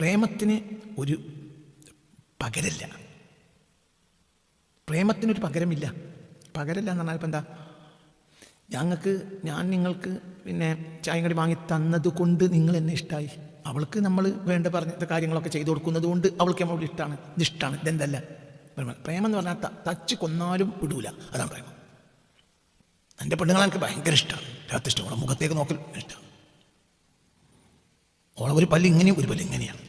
പ്രേമത്തിന് ഒരു പകരല്ല. പ്രേമത്തിനൊരു പകരമില്ല. പകരല്ല എന്ന് പറഞ്ഞാൽ ഇപ്പം എന്താ, ഞാൻ നിങ്ങൾക്ക് ചായം കടി വാങ്ങി തന്നത് കൊണ്ട് നിങ്ങൾ എന്നെ ഇഷ്ടമായി. അവൾക്ക് നമ്മൾ വേണ്ട പറഞ്ഞ കാര്യങ്ങളൊക്കെ ചെയ്തു കൊടുക്കുന്നത് കൊണ്ട് അവൾക്ക് നമ്മളോട് ഇഷ്ടമാണ്. ഇതിഷ്ടമാണ്. ഇതെന്തല്ല പ്രേമം എന്ന് പറഞ്ഞാൽ തച്ച് കൊന്നാലും വിടൂല. അതാണ് പ്രേമം. എൻ്റെ പെണ്ണുങ്ങളെ എനിക്ക് ഭയങ്കര ഇഷ്ടമാണ്. രാത്രി ഇഷ്ടം. ഓളെ മുഖത്തേക്ക് നോക്കൽ ഇഷ്ടമാണ്. ഓളെ ഒരു പല്ല് ഇങ്ങനെയും ഒരു പല്ല് ഇങ്ങനെയാണ്.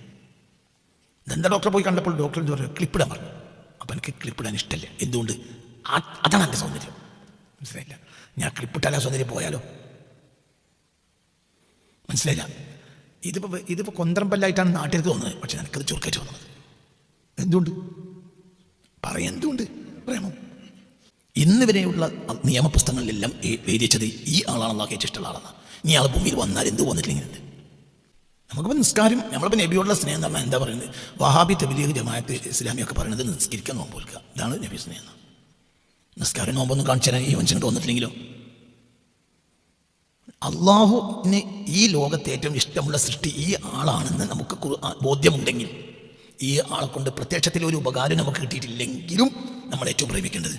ദന്ത ഡോക്ടറെ പോയി കണ്ടപ്പോൾ ഡോക്ടർ എന്താ പറയുക, ക്ലിപ്പിടാൻ പറഞ്ഞു. അപ്പം എനിക്ക് ക്ലിപ്പിടാൻ ഇഷ്ടമല്ല. എന്തുകൊണ്ട്? അതാണ് എൻ്റെ സൗന്ദര്യം. മനസ്സിലായില്ല. ഞാൻ ക്ലിപ്പിട്ടാലോ സൗന്ദര്യം പോയാലോ? മനസ്സിലായില്ല. ഇതിപ്പോൾ കൊന്തറമ്പല്ലായിട്ടാണ് നാട്ടിലേക്ക് തോന്നുന്നത്. പക്ഷെ എനിക്കത് ചുരുക്കായിട്ട് തോന്നുന്നത്. എന്തുകൊണ്ട്? എന്തുകൊണ്ട്? പ്രേമം. ഇന്ന് വരെയുള്ള നിയമപുസ്തകങ്ങളിലെല്ലാം എഴുതിച്ചത് ഈ ആളാണെന്നാ ഇഷ്ടമുള്ള ആളെന്നാ. ഇനി ആൾ ഭൂമിയിൽ വന്നാൽ എന്ത് വന്നിട്ടില്ലെങ്കിൽ നമുക്കിപ്പോൾ നിസ്കാരം, നമ്മളിപ്പോൾ നബിയോടുള്ള സ്നേഹം എന്ന് പറഞ്ഞാൽ എന്താ പറയുന്നത്? വഹാബി തബ്ലീഗ് ജമാഅത്ത് ഇസ്ലാമിയൊക്കെ പറയുന്നത് നിസ്കരിക്കാൻ നോമ്പ് കൊടുക്കുക. ഇതാണ് നബി സ്നേഹം. നിസ്കാരം നോമ്പൊന്നും കാണിച്ചു തരാൻ ഈ മനുഷ്യന് തോന്നിട്ടില്ലെങ്കിലോ? അള്ളാഹുവിന് ഈ ലോകത്തെ ഏറ്റവും ഇഷ്ടമുള്ള സൃഷ്ടി ഈ ആളാണെന്ന് നമുക്ക് ബോധ്യമുണ്ടെങ്കിൽ, ഈ ആളെ കൊണ്ട് പ്രത്യക്ഷത്തിൽ ഒരു ഉപകാരം നമുക്ക് കിട്ടിയിട്ടില്ലെങ്കിലും നമ്മൾ ഏറ്റവും പ്രേമിക്കേണ്ടത്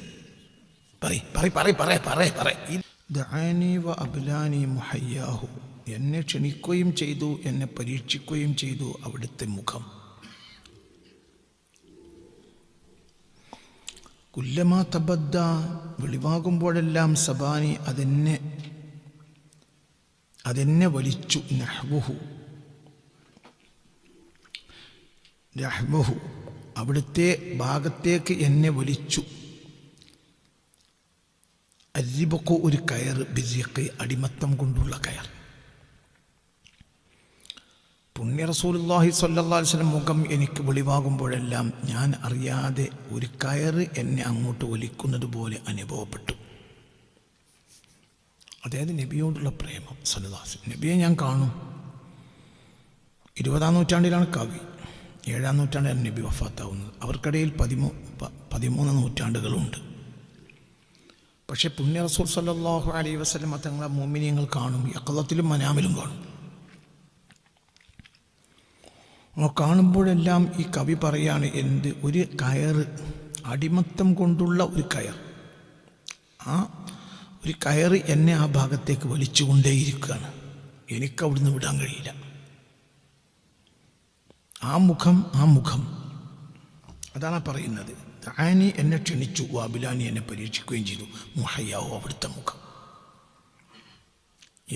എന്നെ ക്ഷണിക്കുകയും ചെയ്തു, എന്നെ പരീക്ഷിക്കുകയും ചെയ്തു അവിടുത്തെ മുഖം. കുല്ലമാ തബദ്ദ, വെളിവാകുമ്പോഴെല്ലാം സബാനി, അതെന്നെ വലിച്ചു. നഹ്വഹു, അവിടുത്തെ ഭാഗത്തേക്ക് എന്നെ വലിച്ചു. അരിബക്കു, ഒരു കയർ, ബിസിഖ്, അടിമത്തം കൊണ്ടുള്ള കയർ. പുണ്യ റസൂലുള്ളാഹി സ്വല്ലല്ലാഹു അലൈഹി വസല്ലം മുഖം എനിക്ക് വെളിവാകുമ്പോഴെല്ലാം ഞാൻ അറിയാതെ ഒരു കയർ എന്നെ അങ്ങോട്ട് വലിക്കുന്നത് പോലെ അനുഭവപ്പെട്ടു. അതായത് നബിയോടുള്ള പ്രേമം. സ്വല്ലല്ലാഹു അലൈഹി വസല്ലം നബിയെ ഞാൻ കാണും. 20-ാം നൂറ്റാണ്ടിലാണ് കവി, 7-ാം നൂറ്റാണ്ടിലാണ് നബി വഫാത്താവുന്നത്. അവർക്കിടയിൽ 13 നൂറ്റാണ്ടുകളുണ്ട്. പക്ഷേ പുണ്യ റസൂൽ സ്വല്ലല്ലാഹു അലൈഹി വസല്ലം തങ്ങളെ മുഅ്മിനീങ്ങൾ കാണും, യഖളത്തിലും മനാമിലും കാണും. കാണുമ്പോഴെല്ലാം ഈ കവി പറയാണ്, എന്ത് ഒരു കയർ, അടിമത്തം കൊണ്ടുള്ള ഒരു കയർ. ആ ഒരു കയർ എന്നെ ആ ഭാഗത്തേക്ക് വലിച്ചുകൊണ്ടേയിരിക്കുകയാണ്. എനിക്കവിടുന്ന് വിടാൻ കഴിയില്ല. ആ മുഖം അതാണ് പറയുന്നത്. താനി എന്നെ ക്ഷണിച്ചു, വാബിലാനി എന്നെ പരീക്ഷിക്കുകയും ചെയ്തു. മുഹയ്യാവോ, അവിടുത്തെ മുഖം.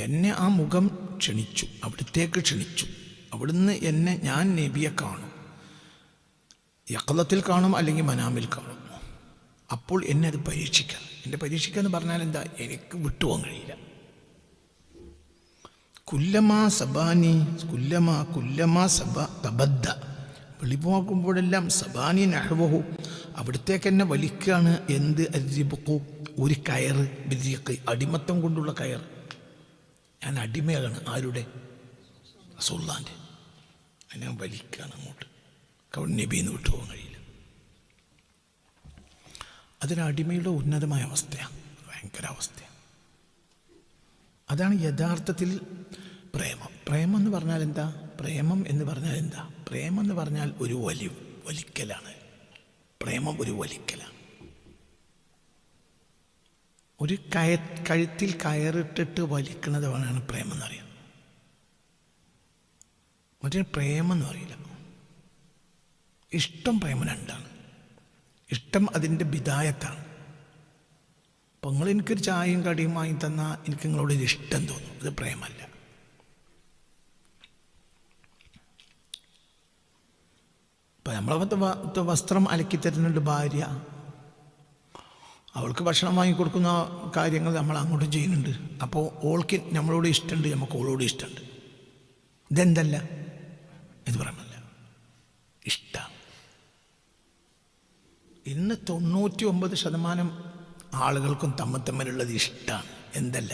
എന്നെ ആ മുഖം ക്ഷണിച്ചു, അവിടത്തേക്ക് ക്ഷണിച്ചു. അവിടുന്ന് ഞാൻ നബിയെ കാണും, യഖളത്തിൽ കാണും, അല്ലെങ്കിൽ മനാമിൽ കാണും. അപ്പോൾ എന്നെ അത് പരീക്ഷിക്കാം. എൻ്റെ പരീക്ഷിക്കുക എന്ന് പറഞ്ഞാൽ എന്താ? എനിക്ക് വിട്ടുപോകാൻ കഴിയില്ല. കുല്ലമാ സബാനി, കുല്ലമാ തബദ്ദ, വെളിവാക്കുമ്പോഴെല്ലാം സബാനി നഹ്വഹു, അവിടത്തേക്ക് എന്നെ വലിക്കുകയാണ്. എന്ത്? അരിബക്കു, ഒരു കയർ, ബിരിയക്ക്, അടിമത്തം കൊണ്ടുള്ള കയർ. ഞാൻ അടിമയാണ്. ആരുടെ? റസൂലുള്ളാഹിന്റെ. എന്നെ വലിക്കുകയാണ് അങ്ങോട്ട്. നബിന്ന് വിട്ടുപോകാൻ കഴിയില്ല. അതൊരടിമയുടെ ഉന്നതമായ അവസ്ഥയാണ്, ഭയങ്കര അവസ്ഥയാണ്. അതാണ് യഥാർത്ഥത്തിൽ പ്രേമം. പ്രേമം എന്ന് പറഞ്ഞാൽ എന്താ? പ്രേമം എന്ന് പറഞ്ഞാൽ ഒരു വലിക്കലാണ്. പ്രേമം ഒരു വലിക്കലാണ്. ഒരു കഴുത്തിൽ കയറിട്ടിട്ട് വലിക്കുന്നത് വേണമാണ് പ്രേമം എന്നറിയാം. മറ്റേ പ്രേമം എന്ന് പറയില്ല. ഇഷ്ടം പ്രേമം രണ്ടാണ്. ഇഷ്ടം അതിൻ്റെ ബിദായത്താണ്. അപ്പോൾ നിങ്ങൾ എനിക്കൊരു ചായയും കടിയും വാങ്ങി തന്നാൽ എനിക്ക് നിങ്ങളോട് ഒരു ഇഷ്ടം തോന്നും. അത് പ്രേമല്ല. ഇപ്പം നമ്മളെ വസ്ത്രം അലക്കി തരുന്നുണ്ട് ഭാര്യ, അവൾക്ക് ഭക്ഷണം വാങ്ങിക്കൊടുക്കുന്ന കാര്യങ്ങൾ നമ്മൾ അങ്ങോട്ടും ചെയ്യുന്നുണ്ട്. അപ്പോൾ ഓൾക്ക് നമ്മളോട് ഇഷ്ടമുണ്ട്, നമുക്ക് ഓളോട് ഇഷ്ടമുണ്ട്. ഇതെന്തല്ല? ഇത് പ്രേമല്ല, ഇഷ്ടം. ഇന്ന് 99% ആളുകൾക്കും തമ്മിലുള്ളത് ഇഷ്ടമാണ്. എന്തല്ല?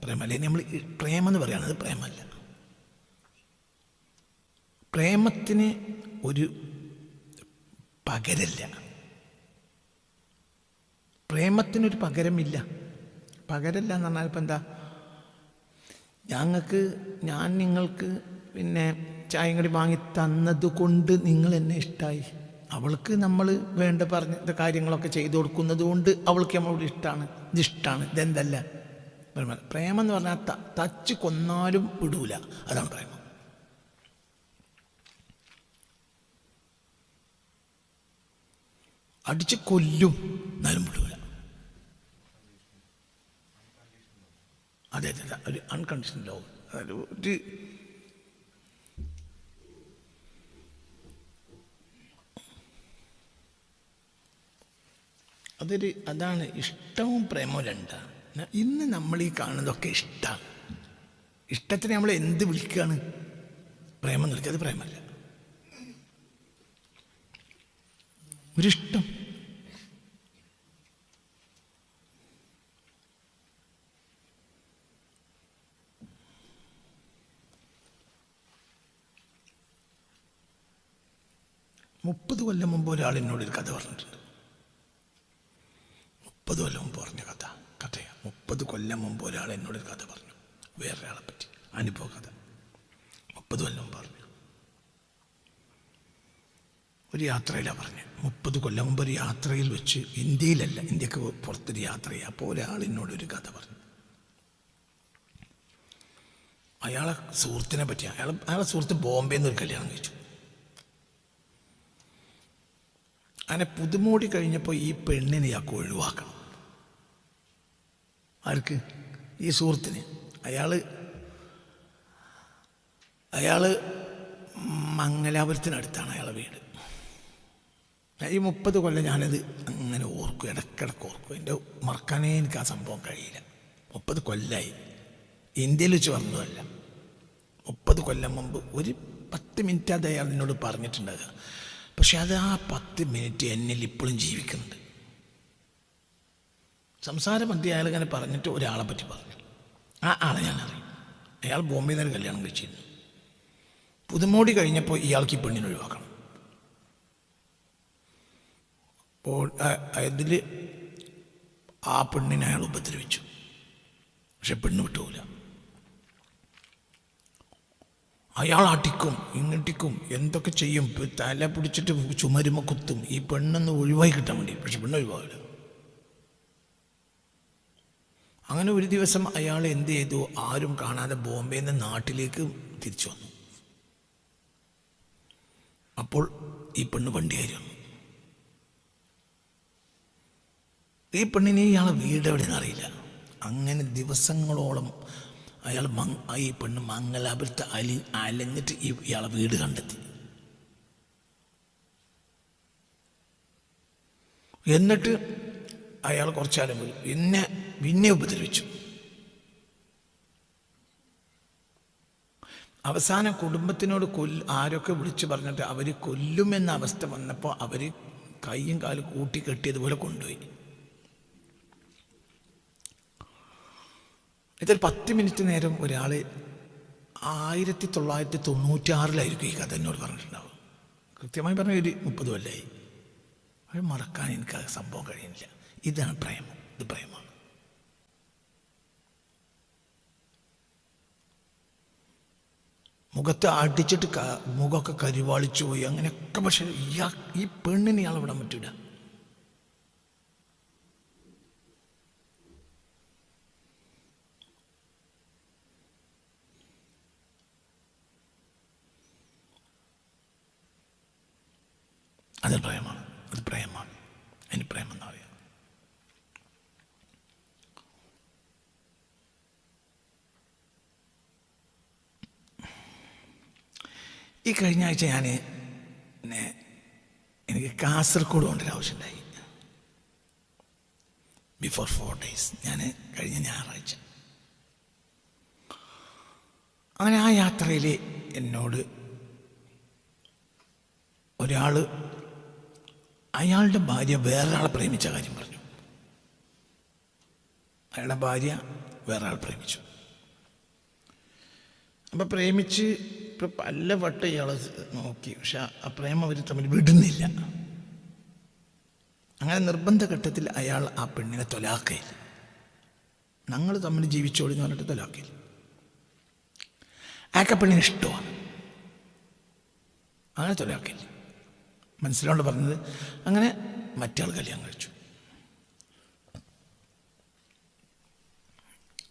പ്രേമല്ല. നമ്മൾ പ്രേമെന്ന് പറയുന്നത് പ്രേമല്ല. പ്രേമത്തിന് ഒരു പകരല്ല. പ്രേമത്തിനൊരു പകരമില്ല. പകരല്ല എന്ന് പറഞ്ഞാൽ ഇപ്പം എന്താ? ഞാൻ നിങ്ങൾക്ക് ചായയും കൂടി വാങ്ങി തന്നത് കൊണ്ട് നിങ്ങൾ എന്നെ ഇഷ്ടമായി. അവൾക്ക് നമ്മൾ വേണ്ട പറഞ്ഞ കാര്യങ്ങളൊക്കെ ചെയ്തു കൊടുക്കുന്നത് കൊണ്ട് അവൾക്ക് നമ്മളോട് ഇഷ്ടമാണ്. ഇതിഷ്ടമാണ്, ഇതെന്തല്ല പ്രേമം എന്ന് പറഞ്ഞാൽ തച്ച് കൊന്നാലും വിടൂല, അതാണ് പ്രേമം. അടിച്ച് കൊല്ലും എന്നാലും വിടൂല. അതെ അതെ, ഒരു അൺകണ്ടീഷണൽ ലവ്. ഒരു അതാണ് ഇഷ്ടവും പ്രേമവും രണ്ടാണ്. ഇന്ന് നമ്മൾ ഈ കാണുന്നതൊക്കെ ഇഷ്ടമാണ്. ഇഷ്ടത്തിന് നമ്മൾ എന്ത് വിളിക്കുകയാണ്? പ്രേമം എന്ന് വിളിക്കുക. അത് പ്രേമല്ല, ഒരിഷ്ടം. മുപ്പത് കൊല്ലം മുമ്പ് ഒരാൾ എന്നോടൊരു കഥ പറഞ്ഞിട്ടുണ്ട്. 30 കൊല്ലം മുമ്പ് പറഞ്ഞ കഥയാണ്. 30 കൊല്ലം മുമ്പ് ഒരാൾ എന്നോടൊരു കഥ പറഞ്ഞു, വേറൊരാളെ പറ്റി അനുഭവ കഥ. 30 കൊല്ലം മുമ്പ് പറഞ്ഞു. ഒരു യാത്രയിലാണ് പറഞ്ഞത്. 30 കൊല്ലം മുമ്പ് ഒരു യാത്രയിൽ വെച്ച്, ഇന്ത്യയിലല്ല, ഇന്ത്യക്ക് പുറത്തൊരു യാത്രയാണ്. അപ്പോൾ ഒരാൾ എന്നോടൊരു കഥ പറഞ്ഞു. അയാളെ സുഹൃത്തിനെ പറ്റി. അയാളെ സുഹൃത്ത് ബോംബെയിൽ നിന്ന് ഒരു കല്യാണം കഴിച്ചു. അങ്ങനെ പുതുമോടി കഴിഞ്ഞപ്പോൾ ഈ പെണ്ണിനെ ഇയാൾക്ക് ഒഴിവാക്കണം. ആർക്ക്? ഈ സുഹൃത്തിന്. അയാൾ മംഗലാപുരത്തിനടുത്താണ് അയാളെ വീട്. ഈ 30 കൊല്ലം ഞാനത് അങ്ങനെ ഓർക്കും, ഇടയ്ക്കിടയ്ക്ക് ഓർക്കും. എൻ്റെ മറക്കാനേ എനിക്ക് ആ സംഭവം കഴിയില്ല. 30 കൊല്ലമായി. ഇന്ത്യയിൽ വെച്ച് വന്നതല്ല. 30 കൊല്ലം മുമ്പ് ഒരു 10 മിനിറ്റ് അത് അയാൾ എന്നോട് പറഞ്ഞിട്ടുണ്ടാകുക. പക്ഷെ അത് ആ 10 മിനിറ്റ് എന്നിൽ ഇപ്പോഴും ജീവിക്കുന്നുണ്ട്. സംസാരം മധ്യ അയാൾ ഇങ്ങനെ പറഞ്ഞിട്ട് ഒരാളെ പറ്റി പറഞ്ഞു. ആ ആളെ ഞാൻ അറിയും. അയാൾ ബോംബെയിൽ നിന്ന് കല്യാണം കഴിച്ചിരുന്നു. പുതുമോടി കഴിഞ്ഞപ്പോൾ ഇയാൾക്ക് ഈ പെണ്ണിനെ ഒഴിവാക്കണം. അപ്പോൾ അതിൽ ആ പെണ്ണിനെ അയാൾ ഉപദ്രവിച്ചു. പക്ഷെ പെണ്ണ് വിട്ടുപോകില്ല. അയാൾ അടിക്കും, ഇങ്ങട്ടിക്കും, എന്തൊക്കെ ചെയ്യും. തല പിടിച്ചിട്ട് ചുമരുമ കുത്തും, ഈ പെണ്ണൊന്ന് ഒഴിവായി കിട്ടാൻ വേണ്ടി. പക്ഷെ പെണ്ണ് ഒഴിവാകില്ല. അങ്ങനെ ഒരു ദിവസം അയാൾ എന്ത് ചെയ്തു? ആരും കാണാതെ ബോംബെയിൽ നിന്ന് നാട്ടിലേക്ക് തിരിച്ചു വന്നു. അപ്പോൾ ഈ പെണ്ണ് വണ്ടി കയറി വന്നു. ഈ പെണ്ണിനെ ഇയാളെ വീട് എവിടെയെന്ന് അറിയില്ല. അങ്ങനെ ദിവസങ്ങളോളം അയാൾ ഈ പെണ്ണ് മംഗലാപുരത്ത് അലഞ്ഞിട്ട് ഇയാളെ വീട് കണ്ടെത്തി. എന്നിട്ട് അയാൾ കുറച്ചാലും പോയി പിന്നെ ഉപദ്രവിച്ചു. അവസാനം കുടുംബത്തിനോട് ആരൊക്കെ വിളിച്ചു പറഞ്ഞിട്ട് അവർ കൊല്ലുമെന്ന അവസ്ഥ വന്നപ്പോൾ അവർ കൈയും കാലും കൂട്ടി കെട്ടിയതുപോലെ കൊണ്ടുപോയി. ഇതൊരു 10 മിനിറ്റ് നേരം ഒരാൾ 1996 ഈ കഥ എന്നോട് പറഞ്ഞിട്ടുണ്ടാവും. കൃത്യമായി പറഞ്ഞ ഒരു 30 കൊല്ലമായി. അത് മറക്കാൻ എനിക്ക് ആ സംഭവം കഴിയുന്നില്ല. ഇതാണ് പ്രേമം. ഇത് പ്രേമമാണ്. മുഖത്ത് അടിച്ചിട്ട് മുഖമൊക്കെ കരിവാളിച്ചു പോയി അങ്ങനെയൊക്കെ. പക്ഷെ ഈ പെണ്ണിനെ ഇയാൾ വിടാൻ പറ്റൂല. അത് പ്രേമമാണ്. അത് പ്രേമമാണ്. അതിന് പ്രേമം എന്ന് പറയാം. ഈ കഴിഞ്ഞ ആഴ്ച എനിക്ക് കാസർഗോഡ് കൊണ്ടൊരു ആവശ്യമുണ്ടായി. Before 4 days. കഴിഞ്ഞ ഞായറാഴ്ച അങ്ങനെ ആ യാത്രയിൽ എന്നോട് ഒരാൾ അയാളുടെ ഭാര്യ വേറൊരാളെ പ്രേമിച്ച കാര്യം പറഞ്ഞു. അയാളുടെ ഭാര്യ വേറൊരാൾ പ്രേമിച്ചു. അപ്പം പ്രേമിച്ച് ഇപ്പം പല വട്ടം ഇയാളെ നോക്കി. പക്ഷെ ആ പ്രേമം അവർ തമ്മിൽ വിടുന്നില്ല. അങ്ങനെ നിർബന്ധ ഘട്ടത്തിൽ അയാൾ ആ പെണ്ണിനെ തൊലാക്കയിൽ, ഞങ്ങൾ തമ്മിൽ ജീവിച്ചോളി എന്ന് പറഞ്ഞിട്ട് തൊലാക്കയിൽ. അയാൾക്ക് പെണ്ണിന് ഇഷ്ടമാണ്. അങ്ങനത്തെ ഒരാൾക്കില്ല. മനസ്സിലോണ്ട് പറഞ്ഞത്. അങ്ങനെ മറ്റേ ആൾ കല്യാണം കഴിച്ചു.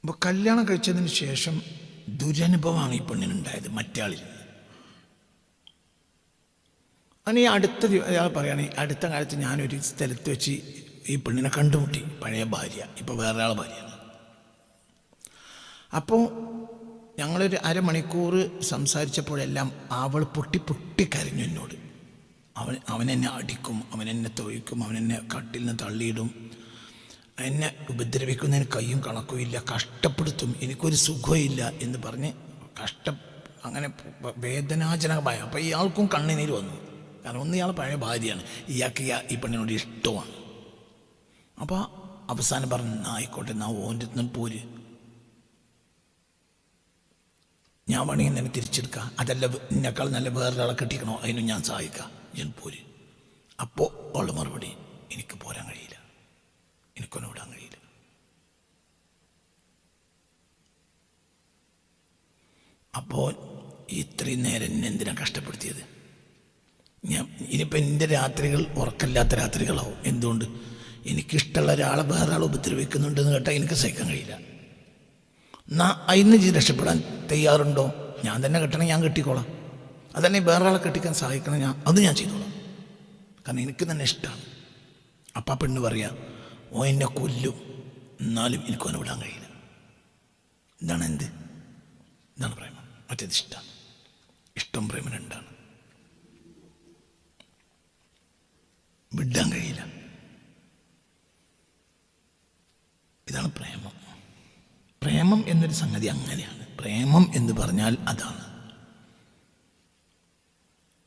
അപ്പോൾ കല്യാണം കഴിച്ചതിന് ശേഷം ദുരനുഭവമാണ് ഈ പെണ്ണിനുണ്ടായത് മറ്റേ ആളിൽ. അങ്ങനെ ഈ അയാൾ പറയുകയാണെങ്കിൽ അടുത്ത കാലത്ത് ഞാനൊരു സ്ഥലത്ത് വെച്ച് ഈ പെണ്ണിനെ കണ്ടുമുട്ടി, പഴയ ഭാര്യ, ഇപ്പോൾ വേറെ ആളെ ഭാര്യയാണ്. അപ്പോൾ ഞങ്ങളൊരു അരമണിക്കൂർ സംസാരിച്ചപ്പോഴെല്ലാം അവൾ പൊട്ടി പൊട്ടി കരഞ്ഞു എന്നോട്. അവനെന്നെ അടിക്കും, അവനെന്നെ തൊഴിക്കും, അവനെന്നെ കട്ടിൽ നിന്ന് തള്ളിയിടും, എന്നെ ഉപദ്രവിക്കുന്നതിന് കയ്യും കണക്കുമില്ല, കഷ്ടപ്പെടുത്തും, എനിക്കൊരു സുഖമില്ല എന്ന് പറഞ്ഞ് അങ്ങനെ വേദനാജനകമായ. അപ്പോൾ ഇയാൾക്കും കണ്ണുനീര് വന്നു. കാരണം ഒന്ന് ഇയാൾ പഴയ ഭാര്യയാണ്, ഇയാൾക്ക് ഈ പെണ്ണിനോട് ഇഷ്ടമാണ്. അപ്പോൾ അവസാനം പറഞ്ഞു, ആയിക്കോട്ടെ, ഓൻ്റെ നിന്ന് പോര്, ഞാൻ വേണമെങ്കിൽ തന്നെ തിരിച്ചെടുക്കാം, അതല്ല എന്നെക്കാൾ നല്ല വേറൊരാളെ കെട്ടിക്കണോ, അതിനും ഞാൻ സഹായിക്കാം, ഞാൻ പോര്. അപ്പോൾ അവളുടെ മറുപടി, എനിക്ക് പോരാൻ കഴിയില്ല, എനിക്കൊന്നും വിടാൻ കഴിയില്ല. അപ്പോൾ ഇത്രയും നേരം എന്നെ എന്തിനാണ് കഷ്ടപ്പെടുത്തിയത്? ഇനിയിപ്പോൾ എൻ്റെ രാത്രികൾ ഉറക്കമില്ലാത്ത രാത്രികളാവും. എന്തുകൊണ്ട്? എനിക്കിഷ്ടമുള്ള ഒരാളെ വേറെ ആൾ ഉപദ്രവിക്കുന്നുണ്ടെന്ന് കേട്ടാൽ എനിക്ക് സഹിക്കാൻ കഴിയില്ല. അതിന് രക്ഷപ്പെടാൻ തയ്യാറുണ്ടോ? ഞാൻ തന്നെ കെട്ടണം, ഞാൻ കെട്ടിക്കോളാം. അതന്നെ വേറെ ആളെ കെട്ടിക്കാൻ സഹായിക്കണം, അത് ഞാൻ ചെയ്തോളാം. കാരണം എനിക്ക് തന്നെ ഇഷ്ടമാണ്. അപ്പം പെണ്ണ് പറയാം, എന്നെ കൊല്ലും, എന്നാലും എനിക്കൊന്നെ വിടാൻ കഴിയില്ല. ഇതാണ് പ്രേമം. മറ്റേത് ഇഷ്ടമാണ്. ഇഷ്ടം പ്രേമം രണ്ടാണ്. വിടാൻ കഴിയില്ല. ഇതാണ് പ്രേമം. പ്രേമം എന്നൊരു സംഗതി അങ്ങനെയാണ്. പ്രേമം എന്ന് പറഞ്ഞാൽ അതാണ്.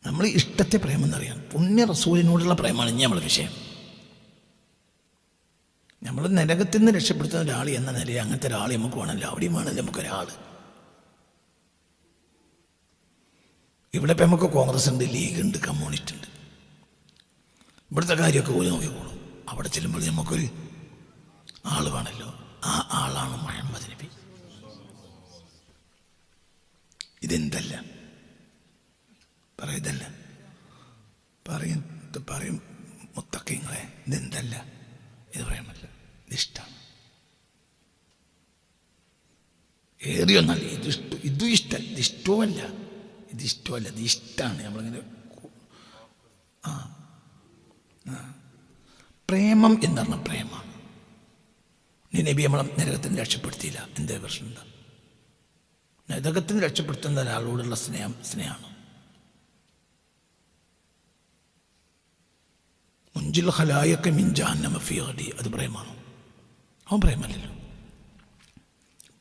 നമ്മൾ ഇഷ്ടത്തെ പ്രേമം എന്നറിയാം. പുണ്യ റസൂലിനോടുള്ള പ്രേമമാണ് ഇനി നമ്മളെ വിഷയം. നമ്മൾ നരകത്തിൽ നിന്ന് രക്ഷപ്പെടുത്തുന്ന ഒരാൾ എന്ന നിലയിൽ അങ്ങനത്തെ ഒരാൾ നമുക്ക് വേണമല്ലോ. അവിടെയും വേണമല്ലോ നമുക്കൊരാൾ. ഇവിടെ ഇപ്പം നമുക്ക് കോൺഗ്രസ് ഉണ്ട്, ലീഗ് ഉണ്ട്, കമ്മ്യൂണിസ്റ്റ് ഉണ്ട്. ഇവിടുത്തെ കാര്യമൊക്കെ പോയി നോക്കിക്കോളും. അവിടെ ചെല്ലുമ്പോൾ നമുക്കൊരു ആൾ വേണമല്ലോ. ആ ആളാണ് മുഹമ്മദ് നബി. ഇതെന്തല്ല പറയതല്ല പറയും മുത്തക്കിങ്ങളെ, ഇതെന്തല്ല, ഇത് പറയാമല്ല, ഇതിഷ്ടമാണ്. ഏറിയൊന്നല്ല, ഇതും ഇഷ്ടമല്ല, ഇതിഷ്ടമല്ല, ഇത് ഇഷ്ടമാണ്. നമ്മളിങ്ങനെ പ്രേമം എന്ന് പറഞ്ഞാൽ പ്രേമമാണ്. നബി നമ്മളെ നരകത്തിന് രക്ഷപ്പെടുത്തിയില്ല. എന്തേ പ്രശ്നം? എന്താ? നരകത്തിന് രക്ഷപ്പെടുത്തുന്ന ഒരാളോടുള്ള സ്നേഹമാണ്. മുഞ്ചിൽ ഖലായക മിൻ ജഹന്നമ ഫീ ഗദി, അത് പ്രേമമാണോ? അവൻ പ്രേമല്ലല്ലോ.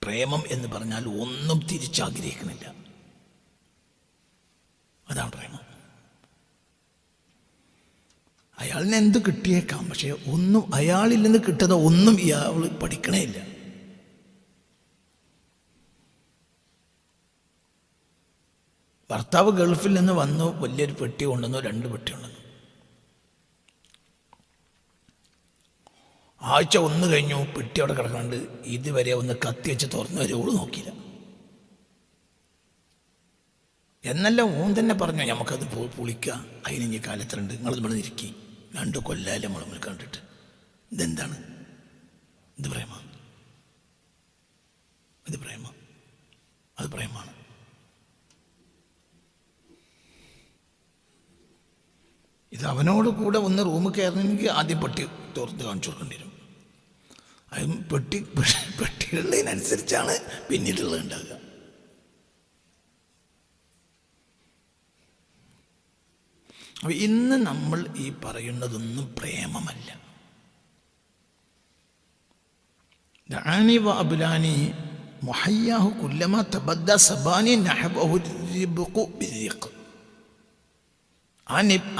പ്രേമം എന്ന് പറഞ്ഞാൽ ഒന്നും തിരിച്ചാഗ്രഹിക്കണില്ല, അതാണ് പ്രേമം. അയാളിന് എന്ത് കിട്ടിയേക്കാം, പക്ഷേ ഒന്നും അയാളിൽ നിന്ന് കിട്ടുന്ന ഒന്നും ഇയാൾ പഠിക്കണേ ഇല്ല. ഭർത്താവ് ഗൾഫിൽ നിന്ന് വന്നു, വലിയൊരു പെട്ടി കൊണ്ടുവന്നു, 2 പെട്ടി കൊണ്ടുവന്നു. ആഴ്ച 1 കഴിഞ്ഞു, പെട്ടി അവിടെ കിടക്കുന്നുണ്ട്. ഇതുവരെ ഒന്ന് കത്തി വെച്ച് തുറന്നു വരെ ഓള് നോക്കിയില്ല. എന്നല്ല ഓൻ തന്നെ പറഞ്ഞു, നമുക്കത് പൊളിക്കുക, അതിന് കാലത്തിലുണ്ട്, നിങ്ങൾ ഇവിടെ ഇരിക്കി. 2 കൊല്ലാലും നമ്മൾ മുന്നിൽ കണ്ടിട്ട് ഇതെന്താണ്? ഇത് പ്രേമമാണ്. ഇത് പ്രേമം, അത് പ്രേമമാണ്. ഇത് അവനോട് കൂടെ ഒന്ന് റൂമിൽ കയറണമെങ്കിൽ ആദ്യം പെട്ടി തുറന്ന് കാണിച്ചു കൊടുക്കേണ്ടി വരും. അത് പെട്ടിയുള്ളതിനനുസരിച്ചാണ് പിന്നീടുള്ളത് ഉണ്ടാകുക. അപ്പോൾ ഇന്ന് നമ്മൾ ഈ പറയുന്നതൊന്നും പ്രേമമല്ല. ദഅനി വ അബ്ലാനി മുഹയ്യാഹു കുല്ലമാ തബദ്ദ സബാനി നഹബഹു റിബ്ഖു ബിരിഖ്.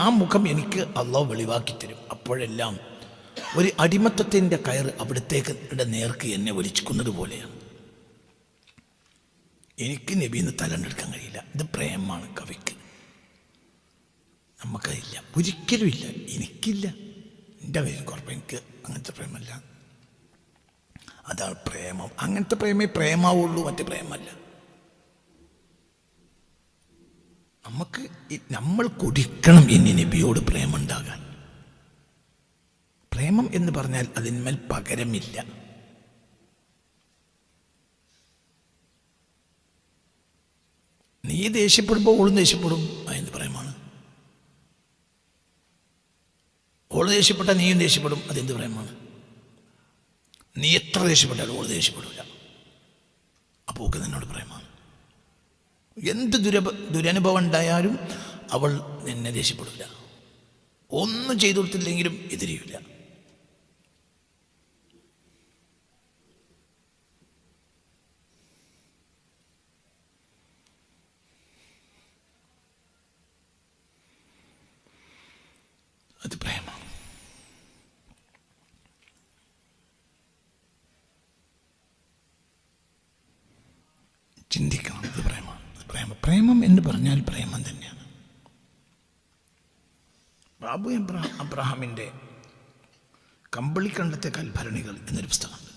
ആ മുഖം എനിക്ക് അള്ളാഹു വെളിവാക്കി തരും. അപ്പോഴെല്ലാം ഒരു അടിമത്തത്തിൻ്റെ കയർ അവിടത്തേക്ക് നേർക്ക് എന്നെ വലിച്ചിക്കുന്നത് പോലെയാണ്. എനിക്ക് നബീന്ന് തലണ്ടെടുക്കാൻ കഴിയില്ല. ഇത് പ്രേമമാണ് കവിക്ക്. നമുക്കതില്ല, ഒരിക്കലും ഇല്ല, എനിക്കില്ല. എൻ്റെ കാര്യം കുഴപ്പം, എനിക്ക് അങ്ങനത്തെ പ്രേമല്ല. അതാണ് പ്രേമം. അങ്ങനത്തെ പ്രേമേ പ്രേമാവുള്ളൂ, മറ്റേ പ്രേമല്ല. നമുക്ക് നമ്മൾ കൊതിക്കണം ഇനി നബിയോട് പ്രേമുണ്ടാകാൻ. പ്രേമം എന്ന് പറഞ്ഞാൽ അതിന്മേൽ പകരമില്ല. നീ ദേഷ്യപ്പെടുമ്പോൾ ഓളും ദേഷ്യപ്പെടും, അതെന്ത് പ്രേമാണ്? ഓള് ദേഷ്യപ്പെട്ടാൽ നീയും ദേഷ്യപ്പെടും, അതെന്ത് പ്രേമാണ്? നീ എത്ര ദേഷ്യപ്പെട്ടാലും ഓള് ദേഷ്യപ്പെടില്ല, അപ്പോൾ ഒക്കെ നിന്നോട് പ്രേമാണ്. എന്ത് ദുരനുഭവം ഉണ്ടായാലും അവൾ നിന്നെ ദേഷ്യപ്പെടില്ല, ഒന്നും ചെയ്തു കൊടുത്തില്ലെങ്കിലും എതിരിയില്ല. അത് പ്രേമം. ചിന്തിക്കണം, ഇത് പ്രേമം. പ്രേമം എന്ന് പറഞ്ഞാൽ പ്രേമം തന്നെയാണ്. ബാബു അബ്രഹാമിൻ്റെ കമ്പളിക്കണ്ടത്തെ കൽഭരണികൾ എന്നൊരു പുസ്തകമുണ്ട്.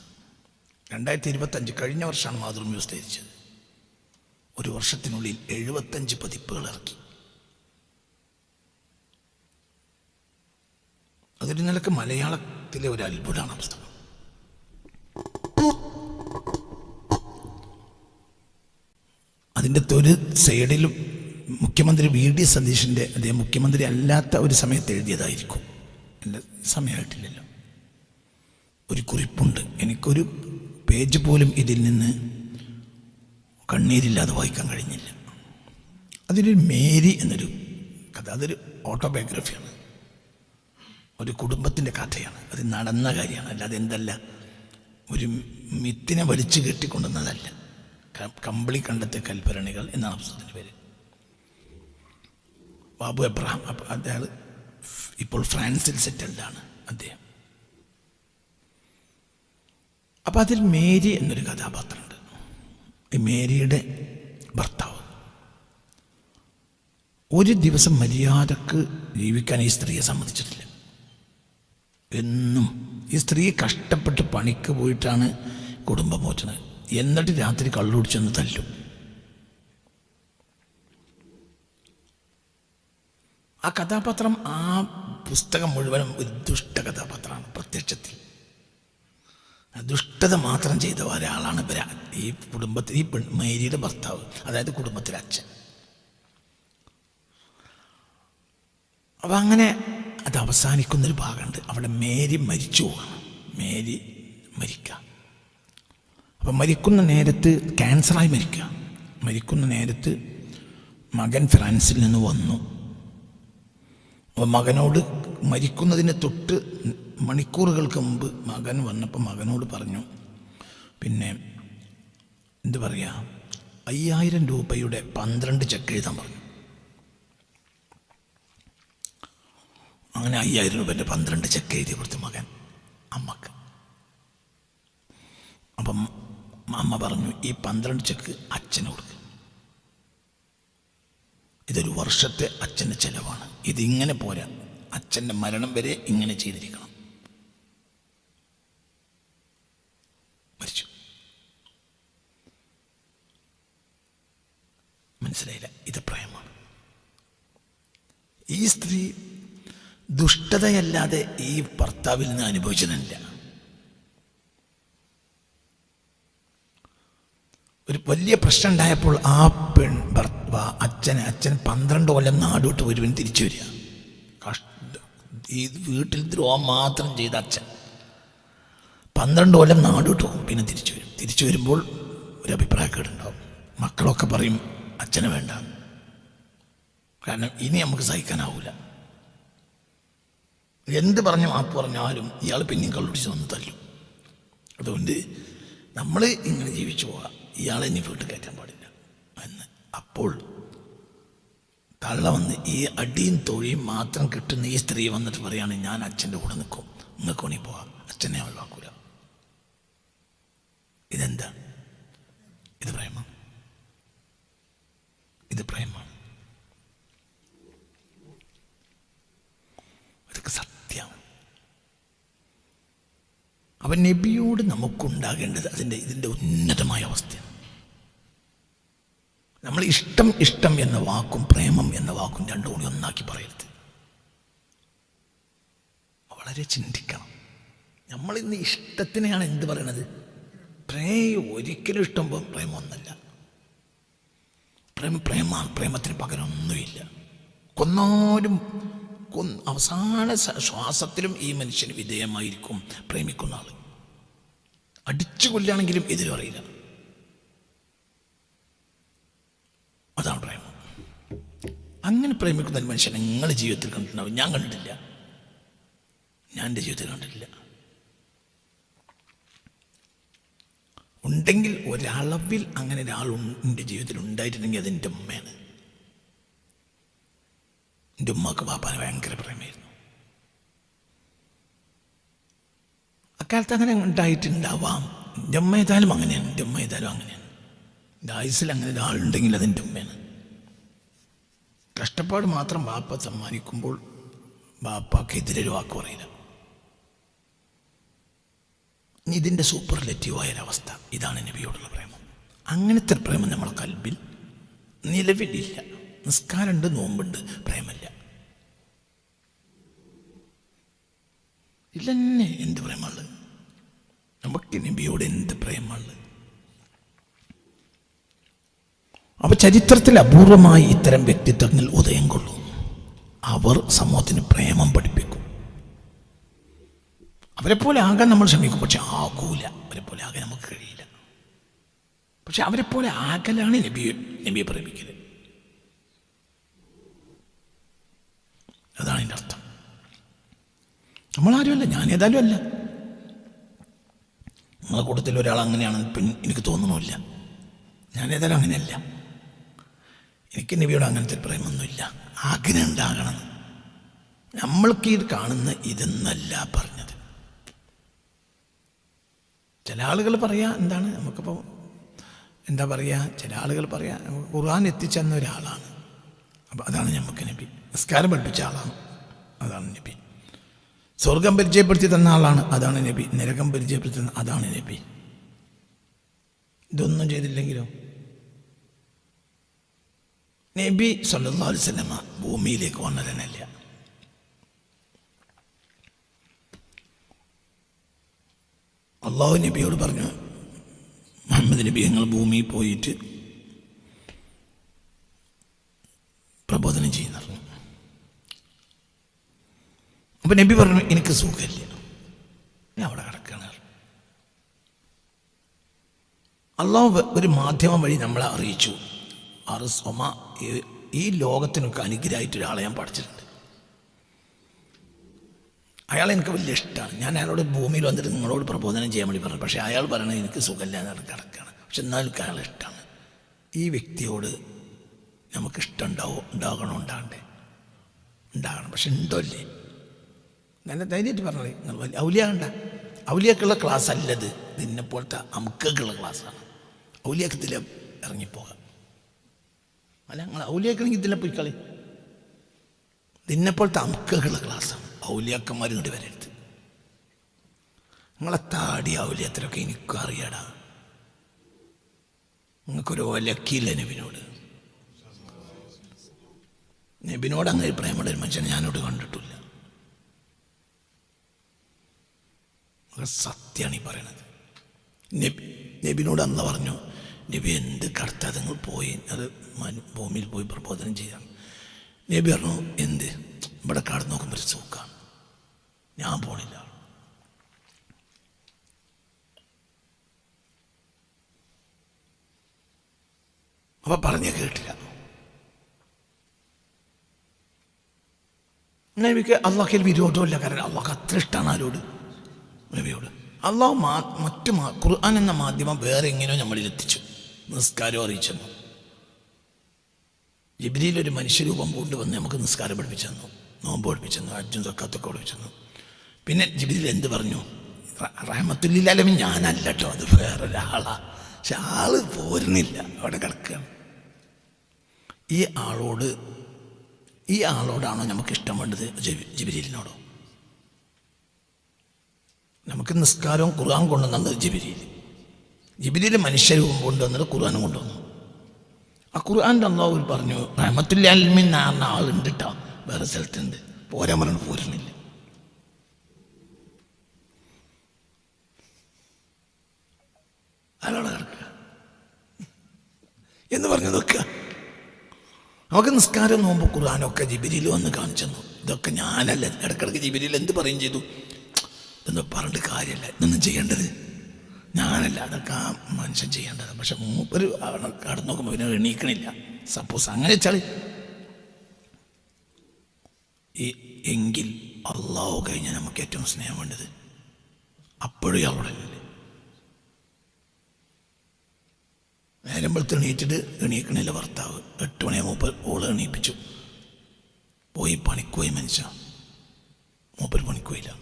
2025 കഴിഞ്ഞ വർഷമാണ് മാതൃഭൂമി പ്രസിദ്ധീകരിച്ചത്. ഒരു വർഷത്തിനുള്ളിൽ 75 പതിപ്പുകൾ ഇറക്കി. അതൊരു നിലക്ക് മലയാളത്തിലെ ഒരു അത്ഭുതമാണ് ആ പുസ്തകം. അതിൻ്റെ ഒരു സൈഡിലും മുഖ്യമന്ത്രി VD സതീശൻ്റെ, അദ്ദേഹം മുഖ്യമന്ത്രി അല്ലാത്ത ഒരു സമയത്ത് എഴുതിയതായിരിക്കും, എൻ്റെ സമയമായിട്ടില്ലല്ലോ, ഒരു കുറിപ്പുണ്ട്. എനിക്കൊരു പേജ് പോലും ഇതിൽ നിന്ന് കണ്ണീരില്ലാതെ വായിക്കാൻ കഴിഞ്ഞില്ല. അതിലൊരു മേരി എന്നൊരു കഥ, അതൊരു ഓട്ടോബയോഗ്രഫിയാണ്, ഒരു കുടുംബത്തിൻ്റെ കഥയാണ്. അത് നടന്ന കാര്യമാണ്, അല്ലാതെ എന്തല്ല ഒരു മിത്തിനെ വലിച്ചു കെട്ടിക്കൊണ്ടുവന്നതല്ല. കമ്പിളി കണ്ടത്തെ കൽഭരണികൾ എന്നാണ് പുസ്തകത്തിൻ്റെ പേര്. ബാബു അബ്രഹാം, അദ്ദേഹം ഇപ്പോൾ ഫ്രാൻസിൽ സെറ്റിൽഡാണ് അദ്ദേഹം. അപ്പം അതിൽ മേരി എന്നൊരു കഥാപാത്രമുണ്ട്. ഈ മേരിയുടെ ഭർത്താവ് ഒരു ദിവസം മര്യാദക്ക് ജീവിക്കാൻ ഈ സ്ത്രീയെ സമ്മതിച്ചിട്ടില്ല. എന്നും ഈ സ്ത്രീ കഷ്ടപ്പെട്ട് പണിക്ക് പോയിട്ടാണ് കുടുംബം പോറ്റുന്നത്. എന്നിട്ട് രാത്രി കള്ളുടിച്ചെന്ന് തല്ലും. ആ കഥാപാത്രം, ആ പുസ്തകം മുഴുവനും ഒരു ദുഷ്ട കഥാപാത്രമാണ്. പ്രത്യക്ഷത്തിൽ ദുഷ്ടത മാത്രം ചെയ്ത ഒരാളാണ് ഈ കുടുംബത്തിൽ, ഈ മേരിയുടെ ഭർത്താവ്, അതായത് കുടുംബത്തിലെ അച്ഛൻ. അപ്പം അങ്ങനെ അത് അവസാനിക്കുന്നൊരു ഭാഗമുണ്ട്. അവിടെ മേരി മരിച്ചു പോകണം, മേരി മരിക്കുക. അപ്പം മരിക്കുന്ന നേരത്ത് ക്യാൻസറായി മരിക്കുക. മരിക്കുന്ന നേരത്ത് മകൻ ഫ്രാൻസിൽ നിന്ന് വന്നു. അപ്പോൾ മകനോട് മരിക്കുന്നതിന് തൊട്ട് മണിക്കൂറുകൾക്ക് മുമ്പ് മകൻ വന്നപ്പോൾ മകനോട് പറഞ്ഞു, പിന്നെ എന്തു പറയുക, 5000 രൂപയുടെ 12 ചെക്ക് എഴുതാൻ പറഞ്ഞു. അങ്ങനെ 5000 രൂപേൻ്റെ 12 ചെക്ക് എഴുതി കൊടുത്തു മകൻ അമ്മക്ക്. അപ്പം അമ്മ പറഞ്ഞു, ഈ 12 ചെക്ക് അച്ഛന് കൊടുക്കുക, ഇതൊരു വർഷത്തെ അച്ഛൻ്റെ ചെലവാണ്, ഇതിങ്ങനെ പോരാ, അച്ഛൻ്റെ മരണം വരെ ഇങ്ങനെ ചെയ്തിരിക്കണം. മരിച്ചു. മനസ്സിലായില്ല? ഇത് പ്രേമമാണ്. ഈ സ്ത്രീ ദുഷ്ടതയല്ലാതെ ഈ ഭർത്താവിൽ നിന്ന് അനുഭവിച്ചതല്ല. ഒരു വലിയ പ്രശ്നം ഉണ്ടായപ്പോൾ ആ അച്ഛൻ 12 കൊല്ലം നാടോട്ട് ഒരുവൻ തിരിച്ചു വരിക. ഈ വീട്ടിൽ ദ്രോഹം മാത്രം ചെയ്ത അച്ഛൻ 12 കൊല്ലം നാടോട്ട് പോകും, പിന്നെ തിരിച്ചു വരും. തിരിച്ചു വരുമ്പോൾ ഒരു അഭിപ്രായക്കേടുണ്ടാവും. മക്കളൊക്കെ പറയും അച്ഛനെ വേണ്ട, കാരണം ഇനി നമുക്ക് സഹിക്കാനാവില്ല. എന്ത് പറഞ്ഞു മാപ്പ് പറഞ്ഞാലും ഇയാൾ പിന്നെയും കള്ളുടിച്ച് വന്ന് തല്ലും. അതുകൊണ്ട് നമ്മൾ ഇങ്ങനെ ജീവിച്ചു പോകാം, ഇയാളെ ഇനി വീട്ടിൽ കയറ്റാൻ പാടില്ല എന്ന്. അപ്പോൾ തള്ള വന്ന് ഈ അടിയും തൊഴിയും മാത്രം കിട്ടുന്ന ഈ സ്ത്രീ വന്നിട്ട് പറയുകയാണ്, ഞാൻ അച്ഛൻ്റെ കൂടെ നിൽക്കും, നിങ്ങൾക്ക് വേണി പോവാം, അച്ഛനെ ഒഴിവാക്കൂല. ഇതെന്താ? ഇത് പ്രേമം. ഇത് പ്രേമാണ്. ഇതൊക്കെ സത്യമാണ്. അവൻ നബിയോട് നമുക്കുണ്ടാകേണ്ടത് ഇതിൻ്റെ ഉന്നതമായ അവസ്ഥയാണ്. നമ്മൾ ഇഷ്ടം എന്ന വാക്കും പ്രേമം എന്ന വാക്കും രണ്ടും കൂടി ഒന്നാക്കി പറയരുത്. വളരെ ചിന്തിക്കണം. നമ്മളിന്ന് ഇഷ്ടത്തിനെയാണ് എന്ത് പറയണത്? ഒരിക്കലും ഇഷ്ടം പ്രേമം ഒന്നല്ല. പ്രേമമാണ്. പ്രേമത്തിന് പകരമൊന്നുമില്ല. കൊന്നാലും അവസാന ശ്വാസത്തിലും ഈ മനുഷ്യന് വിധേയമായിരിക്കും പ്രേമിക്കുന്ന ആൾ. അടിച്ചു കൊല്ലാണെങ്കിലും എതിരും അറിയില്ല. അതാണ് പ്രേമം. അങ്ങനെ പ്രേമിക്കുന്ന ഒരു മനുഷ്യനെ നിങ്ങളുടെ ജീവിതത്തിൽ കണ്ടിട്ടുണ്ടാവും. ഞാൻ കണ്ടിട്ടില്ല. ഞാൻ എൻ്റെ ജീവിതത്തിൽ കണ്ടിട്ടില്ല. ഉണ്ടെങ്കിൽ ഒരളവിൽ അങ്ങനെ ഒരാൾ എൻ്റെ ജീവിതത്തിൽ ഉണ്ടായിട്ടുണ്ടെങ്കിൽ അതെൻ്റെ ഉമ്മയാണ്. എൻ്റെ ഉമ്മക്ക് പാപ്പാനെ ഭയങ്കര പ്രേമമായിരുന്നു. അക്കാലത്ത് അങ്ങനെ ഉണ്ടായിട്ടുണ്ടാവാം. എൻ്റെ ഉമ്മ ഏതായാലും അങ്ങനെയാണ്. എൻ്റെ ആയുസ്സിൽ അങ്ങനെ ഒരാളുണ്ടെങ്കിൽ അതെൻ്റെ ഉമ്മയാണ്. കഷ്ടപ്പാട് മാത്രം ബാപ്പ സമ്മാനിക്കുമ്പോൾ ബാപ്പാക്കെതിരൊരു വാക്ക് പറയില്ല. ഇതിൻ്റെ സൂപ്പർലെറ്റീവായൊരവസ്ഥ. ഇതാണ് നബിയോടുള്ള പ്രേമം. അങ്ങനത്തെ പ്രേമം നമ്മളെ കൽബിൽ നിലവിലില്ല. നിസ്കാരമുണ്ട്, നോമ്പുണ്ട്, പ്രേമല്ല. ഇല്ലെന്നെ എന്ത് പ്രേമമുള്ളത്? നമുക്ക് നബിയോട് എന്ത് പ്രേമമുള്ളത്? അപ്പോൾ ചരിത്രത്തിൽ അപൂർവമായി ഇത്തരം വ്യക്തിത്വങ്ങൾ ഉദയം കൊള്ളും. അവർ സമൂഹത്തിന് പ്രേമം പഠിപ്പിക്കും. അവരെപ്പോലെ ആകാൻ നമ്മൾ ശ്രമിക്കും, പക്ഷെ ആകൂല. അവരെപ്പോലെ ആകാൻ നമുക്ക് കഴിയില്ല. പക്ഷെ അവരെപ്പോലെ ആകലാണ് നബിയെ പ്രേമിക്കൽ. അതാണ് എൻ്റെ അർത്ഥം. നമ്മളാരുമല്ല, ഞാനേതായാലും അല്ല. നമ്മളെ കൂട്ടത്തിൽ ഒരാൾ അങ്ങനെയാണെന്ന് എനിക്ക് തോന്നണമില്ല. ഞാനേതായാലും അങ്ങനെയല്ല. എനിക്ക് നബിയോട് അങ്ങനത്തെ പ്രേമൊന്നുമില്ല. ആഗ്രഹം ഉണ്ടാകണം. നമ്മൾക്ക് ഇത് കാണുന്ന ഇതെന്നല്ല പറഞ്ഞത്. ചില ആളുകൾ പറയാ എന്താണ്, നമുക്കിപ്പോൾ എന്താ പറയുക, ചില ആളുകൾ പറയാ ഖുർആൻ എത്തിച്ചെന്ന ഒരാളാണ്. അപ്പം അതാണ് നമുക്ക് നബി. നിസ്കാരം പഠിപ്പിച്ച ആളാണ്, അതാണ് നബി. സ്വർഗം പരിചയപ്പെടുത്തി തന്ന ആളാണ്, അതാണ് നബി. നരകം പരിചയപ്പെടുത്തി തന്ന അതാണ് നബി. ഇതൊന്നും ചെയ്തില്ലെങ്കിലോ? നബി സല്ലല്ലാഹു അലൈഹി വസല്ലമ ഭൂമിയിലേക്ക് വന്നതല്ല. അള്ളാഹു നബിയോട് പറഞ്ഞു, മുഹമ്മദ് നബി ഞങ്ങൾ ഭൂമിയിൽ പോയിട്ട് പ്രബോധനം ചെയ്യുന്നു. അപ്പം നബി പറഞ്ഞു, എനിക്ക് സുഖമില്ല, ഞാൻ അവിടെ കിടക്കുകയാണ്. അള്ളാഹു ഒരു മാധ്യമം വഴി നമ്മളെ അറിയിച്ചു, ഈ ലോകത്തിനൊക്കെ അനുഗ്രഹമായിട്ട് ഒരാളെ ഞാൻ പഠിച്ചിട്ടുണ്ട്. അയാൾ എനിക്ക് വലിയ ഇഷ്ടമാണ്. ഞാൻ അയാളോട് ഭൂമിയിൽ വന്നിട്ട് നിങ്ങളോട് പ്രബോധനം ചെയ്യാൻ വേണ്ടി പറഞ്ഞു. പക്ഷേ അയാൾ പറയണത് എനിക്ക് സുഖമില്ല, ഞാൻ കിടക്കുകയാണ്. പക്ഷെ എന്നാലും എനിക്ക് അയാളെ ഇഷ്ടമാണ്. ഈ വ്യക്തിയോട് നമുക്കിഷ്ടം ഉണ്ടാകണം. പക്ഷെ ഉണ്ടോ ഇല്ലേ? നല്ല ധൈര്യമായിട്ട് പറഞ്ഞോളേ. നിങ്ങൾ വലിയ ഔലിയാകണ്ട. ഔലിയാക്കുള്ള ക്ലാസ് അല്ലത്. നിന്നെപ്പോലത്തെ അമുക്കുള്ള ക്ലാസ്സാണ്. ഔലിയാക്ക് ഇതിലെ ഇറങ്ങിപ്പോകാം. അല്ല, നിങ്ങൾ ഔലിയാക്കണമെങ്കിൽ ഇതിലെ പോയി കളി. നിന്നെപ്പോലത്തെ അമുക്കുള്ള ക്ലാസ്സാണ്. ഔലിയാക്കന്മാർ ഇങ്ങോട്ട് വരരുത്. നിങ്ങളെ താടി ഔലിയത്തിലൊക്കെ എനിക്കും അറിയാടാ. നിങ്ങൾക്കൊരു ഒലക്കിയില്ല നബിനോട് അങ്ങനെ പ്രേമമുള്ള ഒരു മനുഷ്യനെ ഞാനോട് കണ്ടിട്ടില്ല. സത്യമാണ് ഈ പറയണത്. നബിനോട് അന്ന് പറഞ്ഞു, നബി എന്ത് കടത്താ നിങ്ങൾ പോയി, അത് ഭൂമിയിൽ പോയി പ്രബോധനം ചെയ്യാം. നബി പറഞ്ഞു, എന്ത് ഇവിടെ കടന്നു നോക്കുമ്പോൾ ഒരു സുഖമാണ്, ഞാൻ പോണില്ല. അപ്പൊ പറഞ്ഞ കേട്ടില്ല. നബിക്ക് അള്ളാഹിൽ വിരോധമില്ല. കാരണം അള്ളാഹ് അത്ര ഇഷ്ടമാണ് ആരോട്? നബിയോട്. അള്ളാഹു മറ്റു ഖുർആൻ എന്ന മാധ്യമം വേറെ എങ്ങനെയോ നമ്മളിൽ എത്തിച്ചു. നിസ്കാരം അറിയിച്ചെന്നു. ജിബ്രീൽ ഒരു മനുഷ്യരൂപം കൊണ്ടുവന്ന് നമുക്ക് നിസ്കാരം പഠിപ്പിച്ചു തന്നു, നോമ്പ് പഠിപ്പിച്ചു തന്നു, ഹജ്ജും സക്കാത്തൊക്കെ പഠിപ്പിച്ചു തന്നു. പിന്നെ ജിബ്രീൽ എന്ത് പറഞ്ഞു? റഹ്മത്തുൽ ആലമീൻ ഞാനല്ല കേട്ടോ, അത് വേറൊരാളാ. പക്ഷെ ആള് പോരുന്നില്ല, അവിടെ കിടക്കുകയാണ്. ഈ ആളോടാണോ നമുക്ക് ഇഷ്ടം വേണ്ടത്? ജിബ്രീലിനോടോ? നമുക്ക് നിസ്കാരവും ഖുർആൻ കൊണ്ടുവന്നത് ജിബ്രീൽ മനുഷ്യരൂപം കൊണ്ടുവന്നത് ഖുർആനും കൊണ്ടുവന്നു. ആ ഖുർആൻ്റെ അല്ലാഹു പറഞ്ഞു റഹ്മത്തുൽ ആലമീൻ എന്ന ആളുണ്ട് കേട്ടോ, വേറെ സ്ഥലത്തുണ്ട്, പോരാൻ പറഞ്ഞു പോരുന്നില്ല. അയാളോട് കിടക്കുക എന്ന് പറഞ്ഞു നോക്കുക. നമുക്ക് നിസ്കാരം നോമ്പ് ഖുർആനൊക്കെ ജിബ്രീൽ വന്ന് കാണിച്ചു തന്നു. ഇതൊക്കെ ഞാനല്ല, ഇടക്കിടക്ക് ജിബ്രീൽ എന്ത് പറയും ചെയ്തു, ഇതൊന്നും പറഞ്ഞിട്ട് കാര്യമല്ല, ഇതൊന്നും ചെയ്യേണ്ടത് ഞാനല്ല, അതൊക്കെ ആ മനുഷ്യൻ ചെയ്യേണ്ടത്. പക്ഷെ മൂപ്പര് കടന്നു നോക്കുമ്പോൾ പിന്നെ എണീക്കണില്ല. സപ്പോസ് അങ്ങനെ വെച്ചാൽ എങ്കിൽ അള്ളാഹു കഴിഞ്ഞാൽ നമുക്ക് ഏറ്റവും സ്നേഹം വേണ്ടത് അപ്പോഴും ഇയാളോടെ നേരം വെളുത്ത് എണീറ്റിട്ട് എണീക്കണില്ല ഭർത്താവ്. 8 മണിയാകുമ്പോൾ ഓള് എണീപ്പിച്ചു, പോയി പണിക്കുപോയി മനുഷ്യ. മൂപ്പര് പണിക്കുപോയില്ല.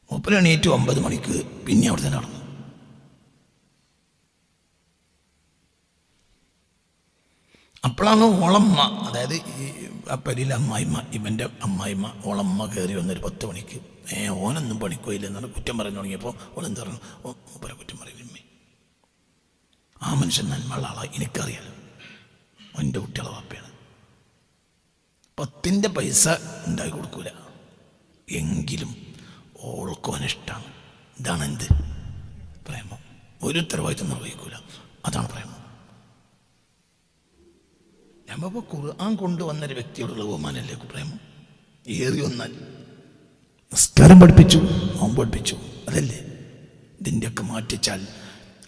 മൂപ്പര് എണീറ്റ് 9 മണിക്ക് പിന്നെ അവിടെ തന്നെ നടന്നു. അപ്പോഴാണ് ഓളമ്മ, അതായത് ഈ അപ്പരിയിലെ അമ്മായിമ്മ, ഇവൻ്റെ അമ്മായിമ്മ, ഓളമ്മ കയറി വന്നൊരു 10 മണിക്ക്. ഓനൊന്നും പണിക്കുപോയില്ല എന്നാണ് കുറ്റം പറഞ്ഞു തുടങ്ങിയപ്പോൾ ഓളെന്ത് പറഞ്ഞു, മൂപ്പരെ കുറ്റം പറയില്ല. ആ മനുഷ്യൻ നന്മയുള്ള ആളാണ്, എനിക്കറിയാലോ, എൻ്റെ കുട്ടികളെ വാപ്പയാണ്. 10 പൈസ ഉണ്ടാക്കി കൊടുക്കൂല, എങ്കിലും ഓൾക്കോനിഷ്ടമാണ്. ഇതാണ് എന്ത് പ്രേമം. ഒരു ഉത്തരവാദിത്വം നിർവഹിക്കൂല, അതാണ് പ്രേമം. നമ്മളിപ്പോൾ ഖുർആൻ കൊണ്ടുവന്നൊരു വ്യക്തിയോടുള്ള ബഹുമാനല്ലേ പ്രേമം. ഏറി വന്നാൽ നിസ്കാരം പഠിപ്പിച്ചു, നോമ്പ് പഠിപ്പിച്ചു, അതല്ലേ. ഇതിൻ്റെയൊക്കെ മാറ്റിച്ചാൽ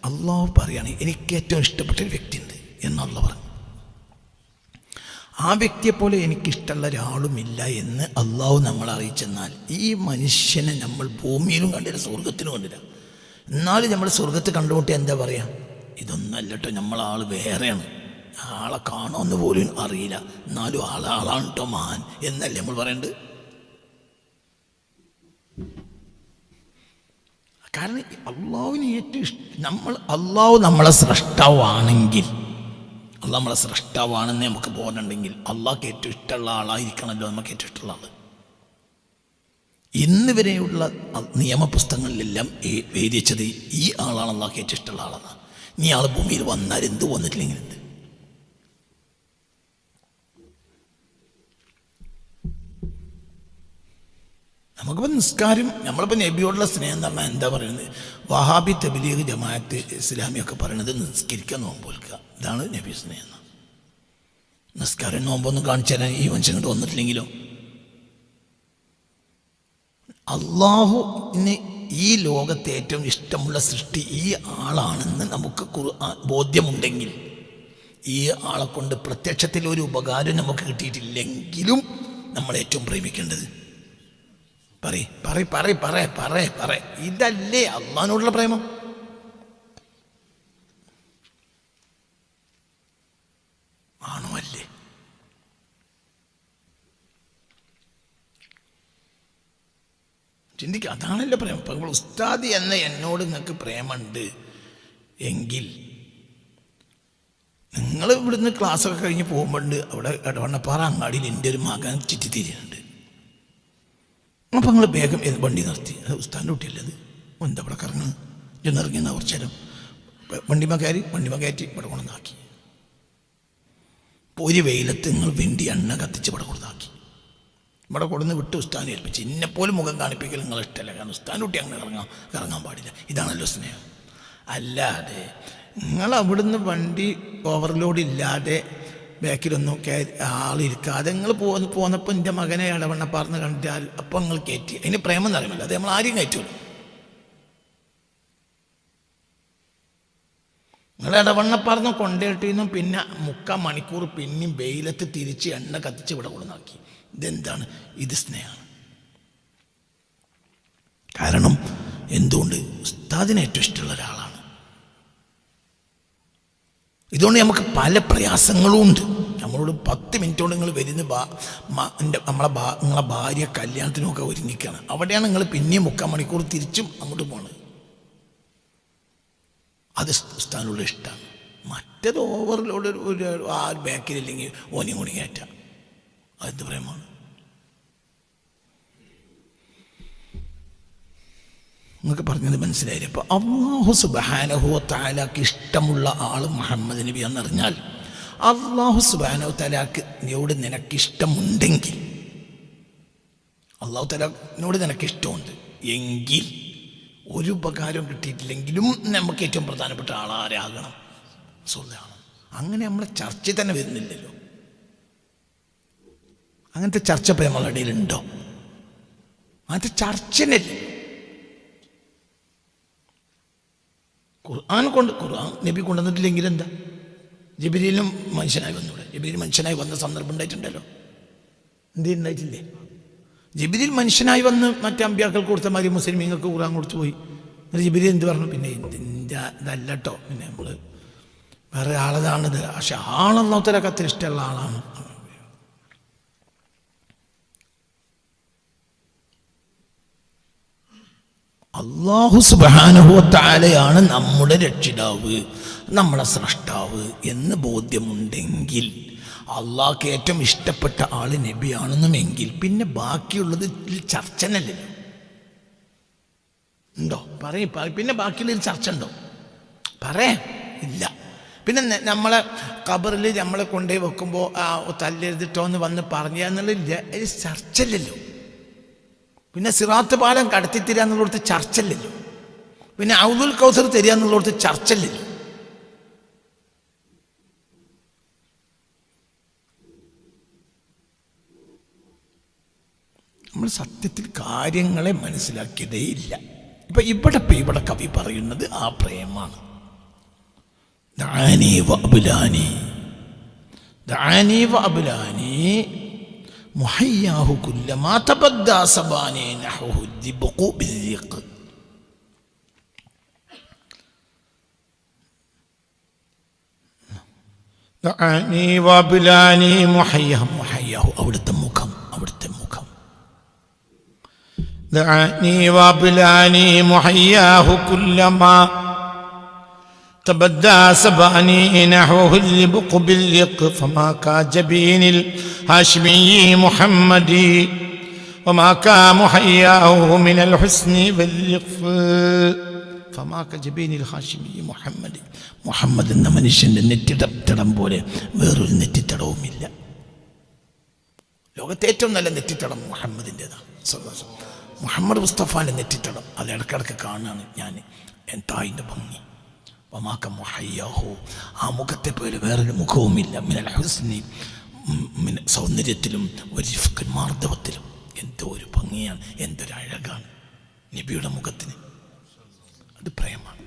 അള്ളാഹു പറയാണ് എനിക്ക് ഏറ്റവും ഇഷ്ടപ്പെട്ടൊരു വ്യക്തിയുണ്ട് എന്ന് അള്ളാഹു പറഞ്ഞു. ആ വ്യക്തിയെപ്പോലെ എനിക്കിഷ്ടമുള്ള ഒരാളുമില്ല എന്ന് അള്ളാഹു നമ്മളെ അറിയിച്ചെന്നാൽ ഈ മനുഷ്യനെ നമ്മൾ ഭൂമിയിലും കണ്ടില്ല, സ്വർഗത്തിലും കണ്ടില്ല. എന്നാലും നമ്മൾ സ്വർഗത്ത് കണ്ടുമുട്ടി എന്താ പറയുക, ഇതൊന്നല്ല കേട്ടോ, നമ്മളാൾ വേറെയാണ്, ആളെ കാണുമെന്ന് പോലും അറിയില്ല, എന്നാലും ആളാണ് കേട്ടോ മഹാൻ എന്നല്ലേ നമ്മൾ പറയേണ്ടത്. കാരണം അള്ളാഹുവിന് ഏറ്റവും അള്ളാഹു നമ്മളെ സ്രഷ്ടാവാണെങ്കിൽ, അള്ളാഹ് നമ്മളെ സ്രഷ്ടാവാണെന്ന് നമുക്ക് ബോധമുണ്ടെങ്കിൽ അള്ളാഹ്ക്ക് ഏറ്റവും ഇഷ്ടമുള്ള ആളായിരിക്കണമല്ലോ നമുക്ക് ഏറ്റവും ഇഷ്ടമുള്ള ആൾ. ഇന്ന് വരെയുള്ള നിയമപുസ്തകങ്ങളിലെല്ലാം എഴുതിച്ചത് ഈ ആളാണ് അള്ളാഹ്ക്ക് ഏറ്റവും ഇഷ്ടമുള്ള ആളെന്ന്. നീ ആൾ ഭൂമിയിൽ വന്നാൽ എന്ത്, വന്നിട്ടില്ലെങ്കിൽ എന്ത്. നമുക്കിപ്പോൾ നിസ്കാരം, നമ്മളിപ്പോൾ നബിയോടുള്ള സ്നേഹം എന്ന് പറഞ്ഞാൽ എന്താ പറയുന്നത്, വഹാബി തബ്ലീഗ് ജമാഅത്ത് ഇസ്ലാമിയൊക്കെ പറയണത് നിസ്കരിക്കാൻ നോമ്പ് വെക്കുക, ഇതാണ് നബി സ്നേഹം. നിസ്കാരം നോമ്പൊന്നും കാണിച്ചു തരാൻ ഈ മനുഷ്യൻ കൊണ്ട് വന്നിട്ടില്ലെങ്കിലോ. അള്ളാഹു ഈ ലോകത്തെ ഏറ്റവും ഇഷ്ടമുള്ള സൃഷ്ടി ഈ ആളാണെന്ന് നമുക്ക് ബോധ്യമുണ്ടെങ്കിൽ, ഈ ആളെ കൊണ്ട് പ്രത്യക്ഷത്തിൽ ഒരു ഉപകാരം നമുക്ക് കിട്ടിയിട്ടില്ലെങ്കിലും നമ്മൾ ഏറ്റവും പ്രേമിക്കേണ്ടത് ഇതല്ലേ അള്ളാഹിനോടുള്ള പ്രേമം. ആണോ അല്ലേ? ചിന്തിക്കുക, അതാണല്ലോ പ്രേമം. ഇപ്പം ഉസ്താദ് എന്ന എന്നോട് നിങ്ങൾക്ക് പ്രേമുണ്ട് എങ്കിൽ നിങ്ങൾ ഇവിടുന്ന് ക്ലാസ്സൊക്കെ കഴിഞ്ഞ് പോകുമ്പോണ്ട് അവിടെ എടവണ്ണപ്പാറ അങ്ങാടിയിൽ എൻ്റെ ഒരു മകൻ ചുറ്റിത്തിരിയുന്നുണ്ട്. അപ്പം നിങ്ങൾ വേഗം വണ്ടി നിർത്തി, അത് ഉസ്താദിൻ്റെ കുട്ടിയല്ലേ, അത് എന്താ ഇവിടെ കറങ്ങുന്നത്, ചെന്ന് ഇറങ്ങിയെന്നാ കുറച്ച് നേരം വണ്ടിമ കയറ്റി ഇവിടെ കൊണ്ടുവന്നാക്കി. ഒരു വെയിലത്ത് നിങ്ങൾ വെണ്ടി എണ്ണ കത്തിച്ച് ഇവിടെ കൊടുത്താക്കി, ഇവിടെ കൊടുന്ന് വിട്ട് ഉസ്താദിനെ ഏൽപ്പിച്ച്. ഇന്നെപ്പോലും മുഖം കാണിപ്പിക്കൽ നിങ്ങൾ ഇഷ്ടമല്ല, കാരണം ഉസ്താദിൻ്റെ കുട്ടി അങ്ങനെ കറങ്ങാൻ പാടില്ല. ഇതാണല്ലോ സ്നേഹം. അല്ലാതെ നിങ്ങൾ അവിടുന്ന് വണ്ടി ഓവർലോഡ് ഇല്ലാതെ ബാക്കിലൊന്നും ആളിരിക്കാതെ നിങ്ങൾ പോന്നപ്പോൾ എൻ്റെ മകനെ ഇടവണ്ണപ്പാർന്ന് കണ്ടാൽ അപ്പം നിങ്ങൾ കയറ്റി, അതിന് പ്രേമം എന്ന് അറിയുമല്ലോ, അത് നമ്മൾ ആരും കയറ്റുമല്ലോ. നിങ്ങൾ ഇടവണ്ണപ്പാർന്ന് കൊണ്ടേട്ടിന്നും പിന്നെ 3/4 മണിക്കൂർ പിന്നെയും വെയിലത്ത് തിരിച്ച് എണ്ണ കത്തിച്ച് ഇവിടെ കൊണ്ടുവന്നാക്കി. ഇതെന്താണ്? ഇത് സ്നേഹമാണ്. കാരണം എന്തുകൊണ്ട്? ഉസ്താദിന് ഏറ്റവും ഇഷ്ടമുള്ള ഒരാളാണ്. ഇതുകൊണ്ട് നമുക്ക് പല പ്രയാസങ്ങളും ഉണ്ട്. നമ്മളോട് 10 മിനിറ്റ് കൊണ്ട് നിങ്ങൾ വരുന്ന നിങ്ങളെ ഭാര്യ കല്യാണത്തിനൊക്കെ ഒരുങ്ങിക്കാണ്, അവിടെയാണ് നിങ്ങൾ പിന്നെയും 3/4 മണിക്കൂർ തിരിച്ചും അങ്ങോട്ട് പോണത്. അത് ഉസ്താദിനുള്ള ഇഷ്ടമാണ്. മറ്റേത് ഓവർലോഡ് ഒരു ആ ബാക്കിലില്ലെങ്കിൽ ഓനെയും കൂടി കയറ്റാം, അതെന്ത് പ്രേമമാണ്? നിങ്ങൾക്ക് പറഞ്ഞത് മനസ്സിലായില്ലേ? അപ്പോൾ അല്ലാഹു സുബ്ഹാനഹു വ തആലക്ക് ഇഷ്ടമുള്ള ആൾ മുഹമ്മദ് നബി എന്നറിഞ്ഞാൽ അല്ലാഹു സുബ്ഹാനഹു വ തആലയോട് നിനക്കിഷ്ടമുണ്ടെങ്കിൽ, അല്ലാഹു തആലയോട് നിനക്കിഷ്ടമുണ്ട് എങ്കിൽ ഒരു ഉപകാരം കിട്ടിയിട്ടില്ലെങ്കിലും നമുക്ക് ഏറ്റവും പ്രധാനപ്പെട്ട ആളാരാകണം? റസൂലുള്ളാഹി. അങ്ങനെ നമ്മളെ ചർച്ച തന്നെ വരുന്നില്ലല്ലോ. അങ്ങനത്തെ ചർച്ച ഇപ്പം നമ്മളുടെ ഇടയിലുണ്ടോ? അങ്ങനത്തെ ചർച്ചനല്ലേ. ഖുർആൻ നബി കൊണ്ടുവന്നിട്ടില്ലെങ്കിൽ എന്താ? ജിബ്രീലും മനുഷ്യനായി വന്നൂടെ? ജിബ്രീൽ മനുഷ്യനായി വന്ന സന്ദർഭം ഉണ്ടായിട്ടുണ്ടല്ലോ. എന്തേ ഉണ്ടായിട്ടില്ലേ? ജിബ്രീൽ മനുഷ്യനായി വന്ന് മറ്റേ അമ്പിയാക്കൾക്ക് കൊടുത്ത മാതിരി മുസ്ലിമീങ്ങൾക്ക് ഖുർആൻ കൊടുത്തു പോയി. എന്നിട്ട് ജിബ്രീൽ എന്ത് പറഞ്ഞു? പിന്നെ ഇതിൻ്റെ ഇതല്ല കേട്ടോ, പിന്നെ നമ്മൾ വേറെ ആളതാണിത്. പക്ഷെ ആളല്ലാഹു തആലക്ക് അത്ര ഇഷ്ടമുള്ള ആളാണ്. അല്ലാഹു സുബ്ഹാനഹു വ തആലയാണ് നമ്മുടെ രക്ഷിതാവ്, നമ്മുടെ സ്രഷ്ടാവ് എന്ന് ബോധ്യമുണ്ടെങ്കിൽ, അള്ളാഹ്ക്ക് ഏറ്റവും ഇഷ്ടപ്പെട്ട ആള് നബിയാണെന്നുമെങ്കിൽ, പിന്നെ ബാക്കിയുള്ളത് ചർച്ചനല്ലോ. ഉണ്ടോ? പറയും. പിന്നെ ബാക്കിയുള്ളതിൽ ചർച്ച ഉണ്ടോ? പറയാം. ഇല്ല. പിന്നെ നമ്മളെ ഖബറിൽ നമ്മളെ കൊണ്ടുപോയി വെക്കുമ്പോൾ തല്ലെഴുതിട്ടോ എന്ന് വന്ന് പറഞ്ഞു എന്നുള്ളതില്ല, ഇത് ചർച്ചല്ലല്ലോ. പിന്നെ സിറാത്ത് പാലം കടത്തി തരിക എന്നുള്ളടത്ത് ചർച്ചല്ലല്ലോ. പിന്നെ ഔദുൽ കൗസർ തരിക എന്നുള്ളടത്ത് ചർച്ചല്ലല്ലോ. നമ്മൾ സത്യത്തിൽ കാര്യങ്ങളെ മനസ്സിലാക്കിയതേ ഇല്ല. ഇവിടെ കവി പറയുന്നത് ആ പ്രേമാണ്. ദഅനി വഅബ്ലാനി, ദഅനി വഅബ്ലാനി മുഹയ്യാഹു കുല്ലമാ തബദ്ദാ സബാനി നഹുഹു ദിബ്ഖു ബിദ്ദിഖ്. ദഅനി വഅബ്ലാനി മുഹയ്യാഹു അവിടുത്തെ മുഖം, അവിടുത്തെ മുഖം. ദഅനി വഅബ്ലാനി മുഹയ്യാഹു കുല്ലമാ تبدى سباني نحوه اللبق باللق فما كجبين الهاشمي محمدي وما كمحياه من الحسن واللطف فما كجبين الهاشمي محمدي. മുഹമ്മദ് എന്ന മനുഷ്യൻ്റെ നെറ്റിത്തടം പോലെ വേറൊരു നെറ്റിത്തടവുമില്ല. ലോകത്തെ ഏറ്റവും നല്ല നെറ്റിത്തടം മുഹമ്മദിൻ്റെതാണ്. മുഹമ്മദ് മുസ്തഫാൻ്റെ നെറ്റിത്തടം അത് ഇടക്കിടക്ക് കാണുകയാണ് ഞാൻ. എന്തായിൻ്റെ ഭംഗി. വമാക മുഹയ്യാഹു, ആ മുഖത്തെ പോലെ വേറൊരു മുഖവുമില്ല. മിനൽ ഹുസ്നി, സൗന്ദര്യത്തിലും വരിഫ്ഖിൻ, മാർദ്ദവത്തിലും. എന്തോ ഒരു ഭംഗിയാണ്, എന്തൊരു അഴകാണ് നബിയുടെ മുഖത്തിന്. അത് പ്രേമാണ്.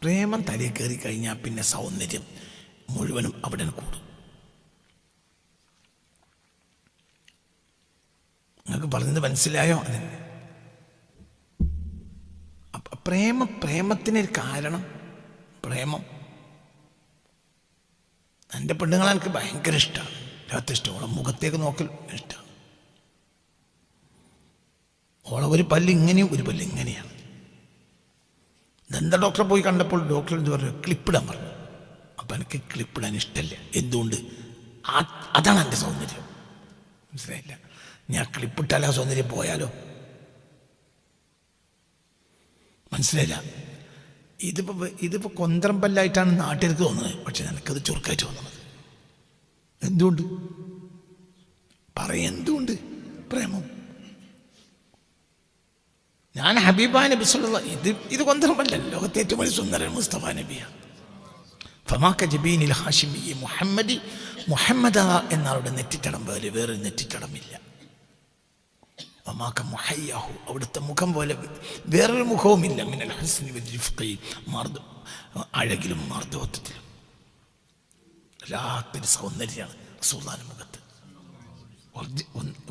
പ്രേമം തലയിൽ കയറി കഴിഞ്ഞാൽ പിന്നെ സൗന്ദര്യം മുഴുവനും അവിടെ കൂടും. നിങ്ങൾക്ക് പറഞ്ഞത് മനസ്സിലായോ? അതെ. പ്രേമത്തിനൊരു കാരണം, പ്രേമം. എൻ്റെ പെണ്ണുങ്ങളെ എനിക്ക് ഭയങ്കര ഇഷ്ടമാണ്. ലോകത്തെ ഇഷ്ടം. ഓളെ മുഖത്തേക്ക് നോക്കൽ ഇഷ്ടമാണ്. ഓളെ ഒരു പല്ല് ഇങ്ങനെയും ഒരു പല്ല് ഇങ്ങനെയാണ്. ദന്ത ഡോക്ടറെ പോയി കണ്ടപ്പോൾ ഡോക്ടർ എന്ത് പറഞ്ഞു? ക്ലിപ്പിടാൻ പറഞ്ഞു. അപ്പം എനിക്ക് ക്ലിപ്പിടാൻ ഇഷ്ടമല്ല. എന്തുകൊണ്ട്? അതാണ് എൻ്റെ സൗന്ദര്യം. മനസ്സിലായില്ല? ഞാൻ ക്ലിപ്പിട്ടാൽ ആ സൗന്ദര്യം പോയാലോ? മനസ്സിലായില്ല? ഇതിപ്പോൾ കൊന്തറമ്പല്ലായിട്ടാണ് നാട്ടിലേക്ക് തോന്നുന്നത്. പക്ഷെ എനിക്കത് ചുരുക്കായിട്ട് തോന്നുന്നത്. എന്തുകൊണ്ട്? എന്തുകൊണ്ട്? പ്രേമം. ഞാൻ ഹബീബാ നബി സല്ലല്ലാഹു ഇത് കൊന്തറമ്പല്ല. ലോകത്തെ ഏറ്റവും വലിയ സുന്ദരൻ മുസ്തഫ നബിയാണ്. ഫമാക ജബീനിൽ ഹാഷിമി മുഹമ്മദി, മുഹമ്മദ് എന്നാളുടെ നെറ്റിത്തടം പോലെ വേറൊരു നെറ്റിത്തടമില്ല. വമാക മുഹയ്യാഹു, അവിടുത്തെ മുഖം പോലെ വേറൊരു മുഖവുമില്ല. മിനൽ ഹുസ്നി വൽരിഫ്ഖി, അഴകിലും മാർദ്ദവത്വത്തിലും. വല്ലാത്തൊരു സൗന്ദര്യമാണ് റസൂലുള്ളാഹിന്റെ മുഖത്ത്.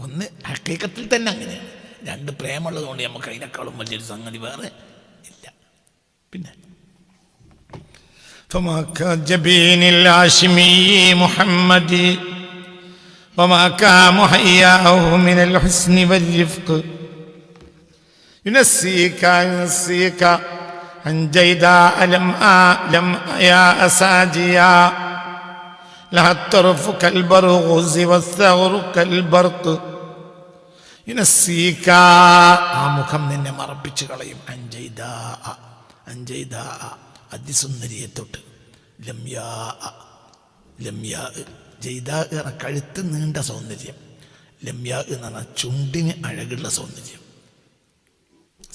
ഒന്ന് ഹഖീഖത്തിൽ തന്നെ അങ്ങനെയാണ്. രണ്ട് പ്രേമുള്ളതുകൊണ്ട് നമുക്ക് അതിനേക്കാളും വലിയൊരു സംഗതി വേറെ ഇല്ല. പിന്നെ فماك جبين الهاشمي محمدي وماك محياه من الحسن والرفق ينسيك عن جيداء لم يا أساجيا لها الطرف كالبرغوز والثغر كالبرق ينسيك. ആ മുഖം നിന്നെ മറപ്പിച്ചു കളയും. അഞ്ചൈദാ അതിസുന്ദരിയെ തൊട്ട്, ലംയാ ലംയാ ജയ്ദാ എന്ന കഴുത്ത് നീണ്ട സൗന്ദര്യം, ലംയാ എന്ന് പറഞ്ഞാൽ ചുണ്ടിന് അഴകുള്ള സൗന്ദര്യം,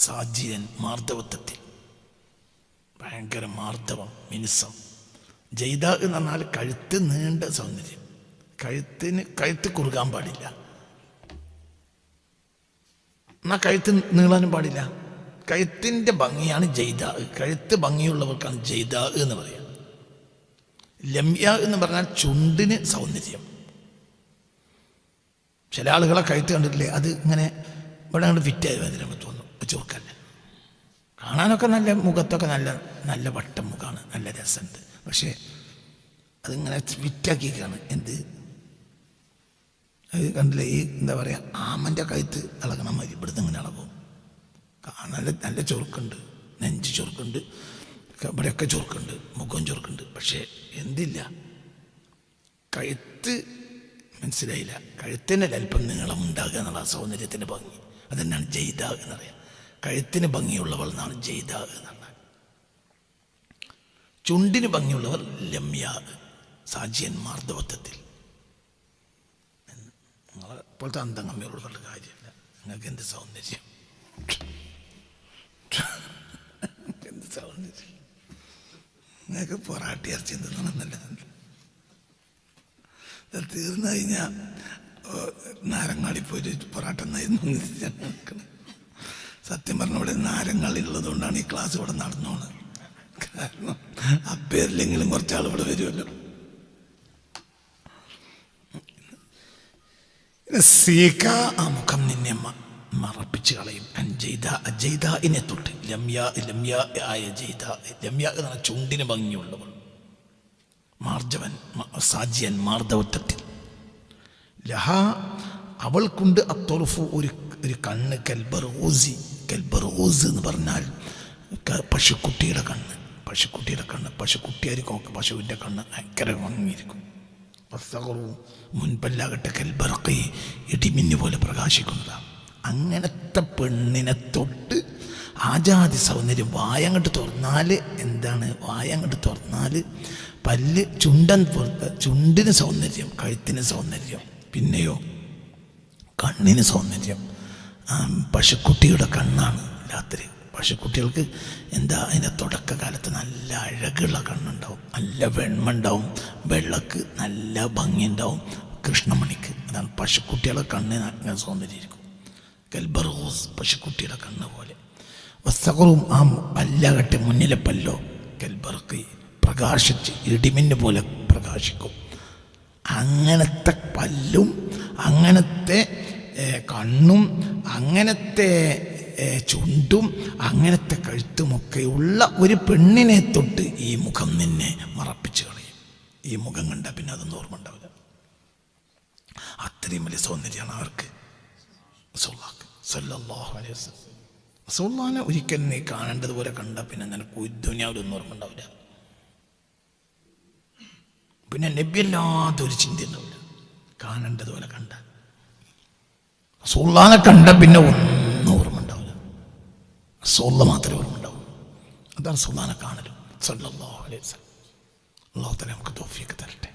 സാജിയൻ മാർദ്ദവത്വത്തിൽ ഭയങ്കര മാർദ്ദവം മിനുസം. ജയ്ദാ എന്ന് പറഞ്ഞാൽ കഴുത്ത് നീണ്ട സൗന്ദര്യം, കഴുത്ത് കുറുകാൻ പാടില്ല, എന്നാൽ കഴുത്ത് നീളാനും പാടില്ല. കഴുത്തിൻ്റെ ഭംഗിയാണ് ജയ്ദാ, കഴുത്ത് ഭംഗിയുള്ളവർക്കാണ് ജയ്ദാ എന്ന് പറയുക. ലംയ എന്ന് പറഞ്ഞാൽ ചുണ്ടിന് സൗന്ദര്യം. ചില ആളുകളെ കഴുത്ത് കണ്ടിട്ടില്ലേ, അത് ഇങ്ങനെ ഇവിടെ അങ്ങോട്ട് ഫിറ്റായി വന്നിട്ട് നമുക്ക് തോന്നും, ചുറുക്കല്ല. കാണാനൊക്കെ നല്ല, മുഖത്തൊക്കെ നല്ല നല്ല വട്ടം മുഖമാണ്, നല്ല രസമുണ്ട്. പക്ഷേ അതിങ്ങനെ ഫിറ്റാക്കിയൊക്കെയാണ്. എന്ത് അത് കണ്ടില്ലേ, ഈ എന്താ പറയുക, ആമൻ്റെ കഴുത്ത് ഇളകണ മതി, ഇവിടുന്ന് ഇങ്ങനെ ഇളകും. നല്ല നല്ല ചുറുക്കുണ്ട്, നെഞ്ച് ചുറുക്കുണ്ട്, ഇവിടെയൊക്കെ ചുറുക്കുണ്ട്, മുഖം ചുറുക്കുണ്ട്. പക്ഷേ എന്തില്ല, കഴുത്ത് മനസ്സിലായില്ല. കഴുത്തിന് അല്പം നീളം ഉണ്ടാകുക എന്നുള്ള സൗന്ദര്യത്തിൻ്റെ ഭംഗി, അതുതന്നെയാണ് ജയ്ദാ എന്ന് പറയുക. കഴുത്തിന് ഭംഗിയുള്ളവൾ എന്നാണ് ജയ്ദാ എന്നാണ്. ചുണ്ടിന് ഭംഗിയുള്ളവർ ലംയാ, സാജിയൻ മാർദ്ദവത്വത്തിൽ. നിങ്ങളെ പോലത്തെ അന്തം കമ്മിയോടുള്ള കാര്യമില്ല. നിങ്ങൾക്ക് എന്ത് സൗന്ദര്യം, എന്ത് സൗന്ദര്യം. നിങ്ങൾക്ക് പൊറാട്ടി ഇറച്ചി തിന്നണം നല്ലതല്ല. തീർന്നു കഴിഞ്ഞാൽ നാരങ്ങാടി പോയിട്ട് പൊറാട്ട എന്നായിരുന്നു നിൽക്കണം. സത്യം പറഞ്ഞ ഇവിടെ നാരങ്ങാളി ഉള്ളത് കൊണ്ടാണ് ഈ ക്ലാസ് ഇവിടെ നടന്നോണത്. കാരണം അപ്പേരില്ലെങ്കിലും കുറച്ചാൾ ഇവിടെ വരുമല്ലോ. സീക്ക, ആ മുഖം നിന്നെ മറപ്പിച്ച് കളയും. ജയ്ദാഇനെ തൊട്ട്, ലംയാ ആയ ജയ്ദാ, ലംയാ എന്ന ചുണ്ടിന് ഭംഗിയുള്ളവൾ, മാർജവൻ സാജിയൻ മാർദ്ദവത്വത്തിൽ. ലഹ അവൾക്കുണ്ട് അത്തൊറുഫു ഒരു കണ്ണ്, കൽബറൂസി. കൽബറൂസ് എന്ന് പറഞ്ഞാൽ പശുക്കുട്ടിയുടെ കണ്ണ്, പശുക്കുട്ടിയുടെ കണ്ണ്. പശുക്കുട്ടിയായിരിക്കും, പശുവിൻ്റെ കണ്ണ് ഭയങ്കര ഭംഗിയിരിക്കും. മുൻപല്ലാകട്ടെ കൽബറക്കി, ഇടിമിന്നു പോലെ പ്രകാശിക്കുന്നതാണ്. അങ്ങനത്തെ പെണ്ണിനെ തൊട്ട് ആജാതി സൗന്ദര്യം. വായങ്ങോട്ട് തുറന്നാൽ എന്താണ്, വായങ്ങോട്ട് തുറന്നാൽ പല്ല്, ചുണ്ടിന് സൗന്ദര്യം, കഴുത്തിന് സൗന്ദര്യം, പിന്നെയോ കണ്ണിന് സൗന്ദര്യം. പശുക്കുട്ടിയുടെ കണ്ണാണ് രാത്രി. പശുക്കുട്ടികൾക്ക് എന്താ, അതിൻ്റെ തുടക്കകാലത്ത് നല്ല അഴകുള്ള കണ്ണുണ്ടാവും, നല്ല വെണ്മുണ്ടാവും, വെള്ളക്ക് നല്ല ഭംഗിയുണ്ടാവും, കൃഷ്ണമണിക്ക്. അതാണ് പശുക്കുട്ടികളുടെ കണ്ണിന് നല്ല സൗന്ദര്യമായിരിക്കും. കൽബറൂസ്, പശുക്കുട്ടിയുടെ കണ്ണ് പോലെ. വസ്തഖറും, ആ പല്ലാകട്ടെ മുന്നിലെ പല്ലോ, കൽബറക്ക് പ്രകാശിച്ച് ഇടിമിന്ന് പോലെ പ്രകാശിക്കും. അങ്ങനത്തെ പല്ലും അങ്ങനത്തെ കണ്ണും അങ്ങനത്തെ ചുണ്ടും അങ്ങനത്തെ കഴുത്തുമൊക്കെയുള്ള ഒരു പെണ്ണിനെ തൊട്ട് ഈ മുഖം നിന്നെ മറപ്പിച്ച് കളയും. ഈ മുഖം കണ്ടാൽ പിന്നെ അതൊന്നും ഓർമ്മ ഉണ്ടാവില്ല. അത്രയും വലിയ സൗന്ദര്യമാണ് അവർക്ക്. സല്ലല്ലാഹു അലൈഹി വസല്ലം റസൂലുള്ളാഹിനെ ഒരിക്കൽ നീ കാണേണ്ടതുപോലെ കണ്ടാൽ പിന്നെ നിനക്ക് ദുനിയാവിലൊന്നും ഓർമ്മ ഉണ്ടാവില്ല. പിന്നെ നബിയല്ലാത്ത ഒരു ചിന്ത ഉണ്ടാവില്ല. കാണേണ്ടതുപോലെ കണ്ട റസൂലുള്ളാഹിനെ കണ്ട പിന്നെ ഒന്നും ഓർമ്മ ഉണ്ടാവില്ല. റസൂലുള്ളാഹി മാത്രമേ ഓർമ്മ ഉണ്ടാവൂ. അതാണ് റസൂലുള്ളാഹിനെ കാണലും. സല്ലല്ലാഹു അലൈഹി വസല്ലം. അല്ലാഹു തആല നമുക്ക് തൗഫീഖ് തരട്ടെ.